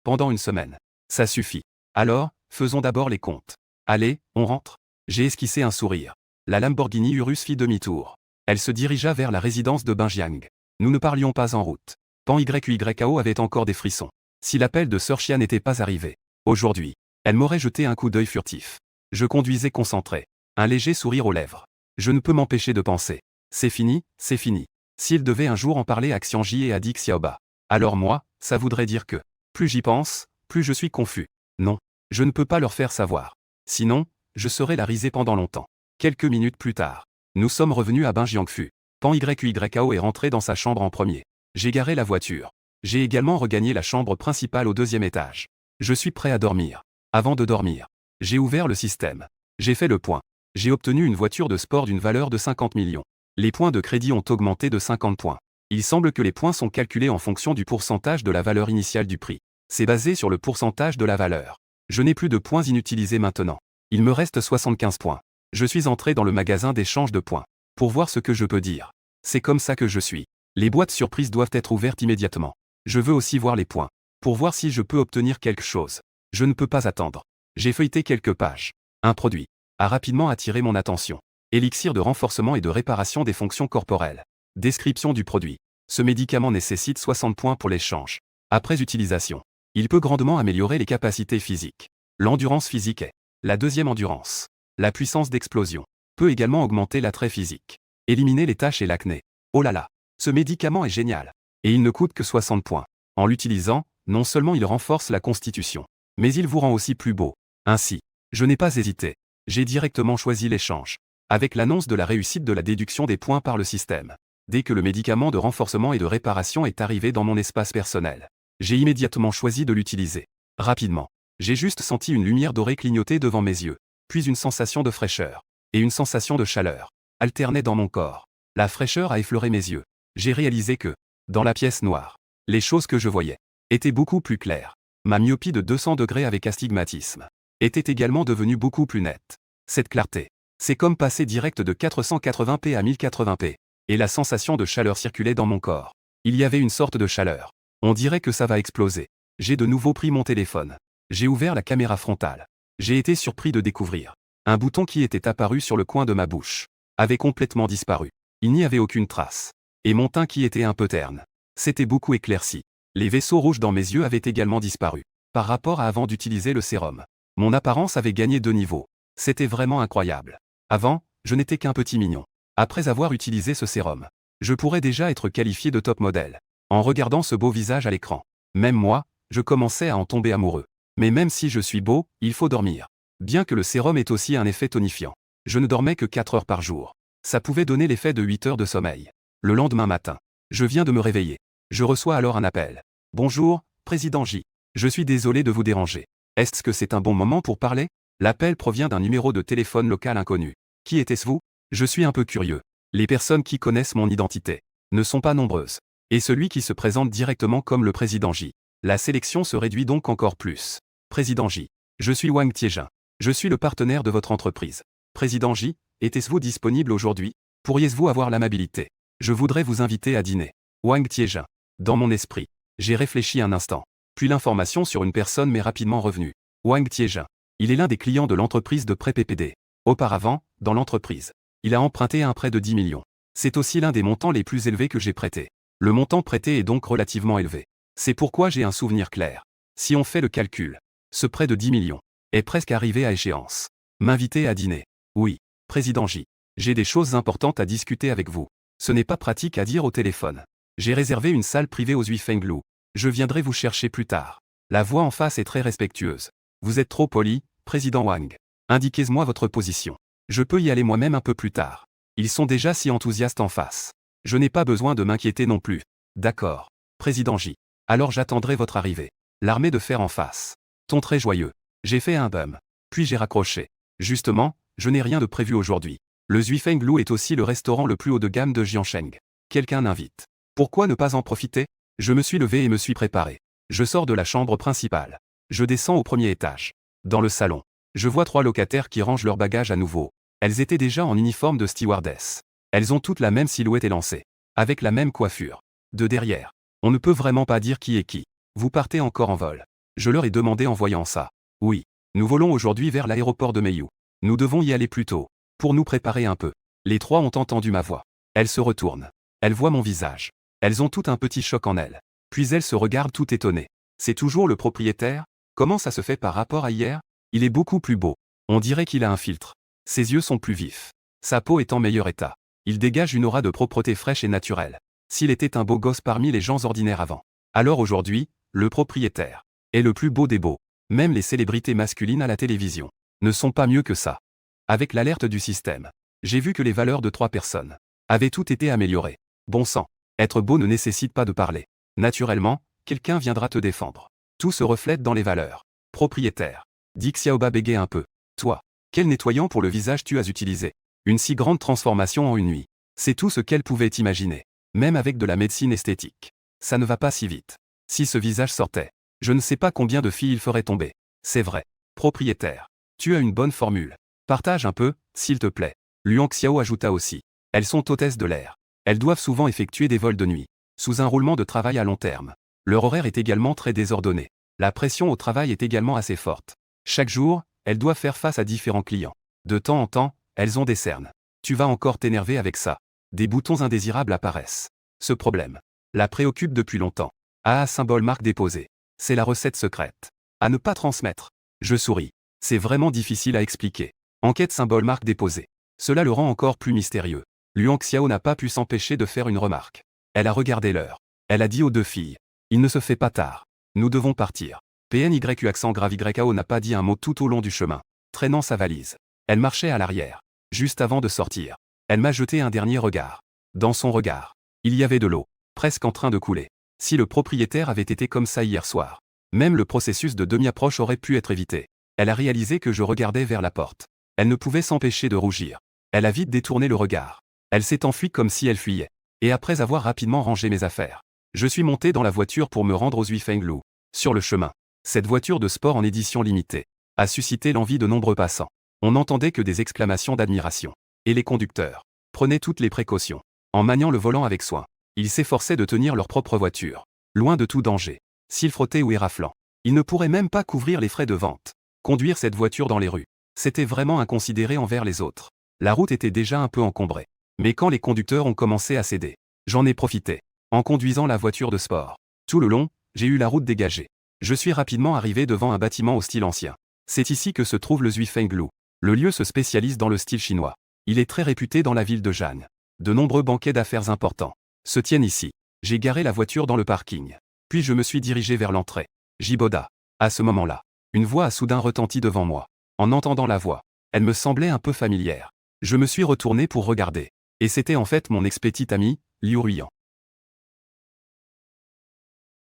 Pendant une semaine. Ça suffit. Alors, faisons d'abord les comptes. Allez, on rentre. J'ai esquissé un sourire. La Lamborghini Urus fit demi-tour. Elle se dirigea vers la résidence de Benjiang. Nous ne parlions pas en route. Pan YYAO avait encore des frissons. Si l'appel de Sœur Chia n'était pas arrivé aujourd'hui, elle m'aurait jeté un coup d'œil furtif. Je conduisais concentré. Un léger sourire aux lèvres. Je ne peux m'empêcher de penser. C'est fini, c'est fini. S'il devait un jour en parler à Xiangji et à Di Xiaoba, alors moi, ça voudrait dire que, plus j'y pense, plus je suis confus. Non, je ne peux pas leur faire savoir. Sinon, je serais la risée pendant longtemps. Quelques minutes plus tard, nous sommes revenus à Benjiangfu. Pan YYAO est rentré dans sa chambre en premier. J'ai garé la voiture. J'ai également regagné la chambre principale au 2e étage. Je suis prêt à dormir. Avant de dormir, j'ai ouvert le système. J'ai fait le point. J'ai obtenu une voiture de sport d'une valeur de 50 millions. Les points de crédit ont augmenté de 50 points. Il semble que les points sont calculés en fonction du pourcentage de la valeur initiale du prix. C'est basé sur le pourcentage de la valeur. Je n'ai plus de points inutilisés maintenant. Il me reste 75 points. Je suis entré dans le magasin d'échange de points. Pour voir ce que je peux dire. C'est comme ça que je suis. Les boîtes surprises doivent être ouvertes immédiatement. Je veux aussi voir les points. Pour voir si je peux obtenir quelque chose. Je ne peux pas attendre. J'ai feuilleté quelques pages. Un produit a rapidement attiré mon attention. Élixir de renforcement et de réparation des fonctions corporelles. Description du produit. Ce médicament nécessite 60 points pour l'échange. Après utilisation, il peut grandement améliorer les capacités physiques. L'endurance physique est la deuxième endurance. La puissance d'explosion peut également augmenter l'attrait physique. Éliminer les taches et l'acné. Oh là là, ce médicament est génial. Et il ne coûte que 60 points. En l'utilisant, non seulement il renforce la constitution, mais il vous rend aussi plus beau. Ainsi, je n'ai pas hésité. J'ai directement choisi l'échange. Avec l'annonce de la réussite de la déduction des points par le système. Dès que le médicament de renforcement et de réparation est arrivé dans mon espace personnel, j'ai immédiatement choisi de l'utiliser. Rapidement, j'ai juste senti une lumière dorée clignoter devant mes yeux, puis une sensation de fraîcheur et une sensation de chaleur alternaient dans mon corps. La fraîcheur a effleuré mes yeux. J'ai réalisé que, dans la pièce noire, les choses que je voyais étaient beaucoup plus claires. Ma myopie de 200 degrés avec astigmatisme était également devenue beaucoup plus nette. Cette clarté, c'est comme passer direct de 480p à 1080p. Et la sensation de chaleur circulait dans mon corps. Il y avait une sorte de chaleur. On dirait que ça va exploser. J'ai de nouveau pris mon téléphone. J'ai ouvert la caméra frontale. J'ai été surpris de découvrir un bouton qui était apparu sur le coin de ma bouche avait complètement disparu. Il n'y avait aucune trace. Et mon teint qui était un peu terne s'était beaucoup éclairci. Les vaisseaux rouges dans mes yeux avaient également disparu. Par rapport à avant d'utiliser le sérum, mon apparence avait gagné 2 niveaux. C'était vraiment incroyable. Avant, je n'étais qu'un petit mignon. Après avoir utilisé ce sérum, je pourrais déjà être qualifié de top modèle. En regardant ce beau visage à l'écran, même moi, je commençais à en tomber amoureux. Mais même si je suis beau, il faut dormir. Bien que le sérum ait aussi un effet tonifiant, je ne dormais que 4 heures par jour. Ça pouvait donner l'effet de 8 heures de sommeil. Le lendemain matin, je viens de me réveiller. Je reçois alors un appel. Bonjour, Président J. Je suis désolé de vous déranger. Est-ce que c'est un bon moment pour parler? L'appel provient d'un numéro de téléphone local inconnu. Qui était-ce vous? Je suis un peu curieux. Les personnes qui connaissent mon identité ne sont pas nombreuses. Et celui qui se présente directement comme le Président J. La sélection se réduit donc encore plus. Président J. Je suis Wang Tiejun. Je suis le partenaire de votre entreprise. Président J. Était-vous disponible aujourd'hui? Pourriez-vous avoir l'amabilité? Je voudrais vous inviter à dîner. Wang Tiejun. Dans mon esprit, j'ai réfléchi un instant. Puis l'information sur une personne m'est rapidement revenue. Wang Tiejun. Il est l'un des clients de l'entreprise de prêt PPD. Auparavant, dans l'entreprise, il a emprunté un prêt de 10 millions. C'est aussi l'un des montants les plus élevés que j'ai prêté. Le montant prêté est donc relativement élevé. C'est pourquoi j'ai un souvenir clair. Si on fait le calcul, ce prêt de 10 millions est presque arrivé à échéance. M'inviter à dîner. Oui, Président J. J'ai des choses importantes à discuter avec vous. Ce n'est pas pratique à dire au téléphone. J'ai réservé une salle privée aux Fenglu. Je viendrai vous chercher plus tard. La voix en face est très respectueuse. Vous êtes trop poli, Président Wang. Indiquez-moi votre position. Je peux y aller moi-même un peu plus tard. Ils sont déjà si enthousiastes en face. Je n'ai pas besoin de m'inquiéter non plus. D'accord. Président J. Alors j'attendrai votre arrivée. L'armée de fer en face. Ton très joyeux. J'ai fait un bum. Puis j'ai raccroché. Justement, je n'ai rien de prévu aujourd'hui. Le Fenglu est aussi le restaurant le plus haut de gamme de Jiangsheng. Quelqu'un m'invite. Pourquoi ne pas en profiter? Je me suis levé et me suis préparé. Je sors de la chambre principale. Je descends au premier étage. Dans le salon, je vois 3 locataires qui rangent leurs bagages à nouveau. Elles étaient déjà en uniforme de stewardess. Elles ont toutes la même silhouette élancée. Avec la même coiffure. De derrière. On ne peut vraiment pas dire qui est qui. Vous partez encore en vol. Je leur ai demandé en voyant ça. Oui. Nous volons aujourd'hui vers l'aéroport de Meiyu. Nous devons y aller plus tôt. Pour nous préparer un peu. Les 3 ont entendu ma voix. Elles se retournent. Elles voient mon visage. Elles ont tout un petit choc en elles. Puis elles se regardent tout étonnées. C'est toujours le propriétaire? Comment ça se fait par rapport à hier? Il est beaucoup plus beau. On dirait qu'il a un filtre. Ses yeux sont plus vifs. Sa peau est en meilleur état. Il dégage une aura de propreté fraîche et naturelle. S'il était un beau gosse parmi les gens ordinaires avant. Alors aujourd'hui, le propriétaire est le plus beau des beaux. Même les célébrités masculines à la télévision ne sont pas mieux que ça. Avec l'alerte du système, j'ai vu que les valeurs de 3 personnes avaient toutes été améliorées. Bon sang, être beau ne nécessite pas de parler. Naturellement, quelqu'un viendra te défendre. Tout se reflète dans les valeurs. Propriétaire. Dit Xiaoba bégait un peu. Toi, quel nettoyant pour le visage tu as utilisé? Une si grande transformation en une nuit. C'est tout ce qu'elle pouvait imaginer. Même avec de la médecine esthétique. Ça ne va pas si vite. Si ce visage sortait, je ne sais pas combien de filles il ferait tomber. C'est vrai. Propriétaire. Tu as une bonne formule. Partage un peu, s'il te plaît. Luang Xiao ajouta aussi. Elles sont hôtesses de l'air. Elles doivent souvent effectuer des vols de nuit, sous un roulement de travail à long terme. Leur horaire est également très désordonné. La pression au travail est également assez forte. Chaque jour, elles doivent faire face à différents clients. De temps en temps, elles ont des cernes. Tu vas encore t'énerver avec ça. Des boutons indésirables apparaissent. Ce problème la préoccupe depuis longtemps. Ah, symbole marque déposée. C'est la recette secrète. À ne pas transmettre. Je souris. C'est vraiment difficile à expliquer. Enquête symbole marque déposée. Cela le rend encore plus mystérieux. Luang Xiao n'a pas pu s'empêcher de faire une remarque. Elle a regardé l'heure. Elle a dit aux deux filles. Il ne se fait pas tard. Nous devons partir. PNYU accent grave YAO n'a pas dit un mot tout au long du chemin, traînant sa valise. Elle marchait à l'arrière. Juste avant de sortir. Elle m'a jeté un dernier regard. Dans son regard, il y avait de l'eau, presque en train de couler. Si le propriétaire avait été comme ça hier soir, même le processus de demi-approche aurait pu être évité. Elle a réalisé que je regardais vers la porte. Elle ne pouvait s'empêcher de rougir. Elle a vite détourné le regard. Elle s'est enfuie comme si elle fuyait. Et après avoir rapidement rangé mes affaires, je suis monté dans la voiture pour me rendre aux Zuifenglu. Sur le chemin, cette voiture de sport en édition limitée a suscité l'envie de nombreux passants. On n'entendait que des exclamations d'admiration. Et les conducteurs prenaient toutes les précautions. En maniant le volant avec soin, ils s'efforçaient de tenir leur propre voiture, loin de tout danger. S'ils frottaient ou éraflant, ils ne pourraient même pas couvrir les frais de vente. Conduire cette voiture dans les rues, c'était vraiment inconsidéré envers les autres. La route était déjà un peu encombrée. Mais quand les conducteurs ont commencé à céder, j'en ai profité. En conduisant la voiture de sport, tout le long, j'ai eu la route dégagée. Je suis rapidement arrivé devant un bâtiment au style ancien. C'est ici que se trouve le Zuifenglu. Le lieu se spécialise dans le style chinois. Il est très réputé dans la ville de Jeanne. De nombreux banquets d'affaires importants se tiennent ici. J'ai garé la voiture dans le parking. Puis je me suis dirigé vers l'entrée. Jiboda. À ce moment-là, une voix a soudain retenti devant moi. En entendant la voix, elle me semblait un peu familière. Je me suis retourné pour regarder. Et c'était en fait mon ex-petit ami, Liu Ruiyan.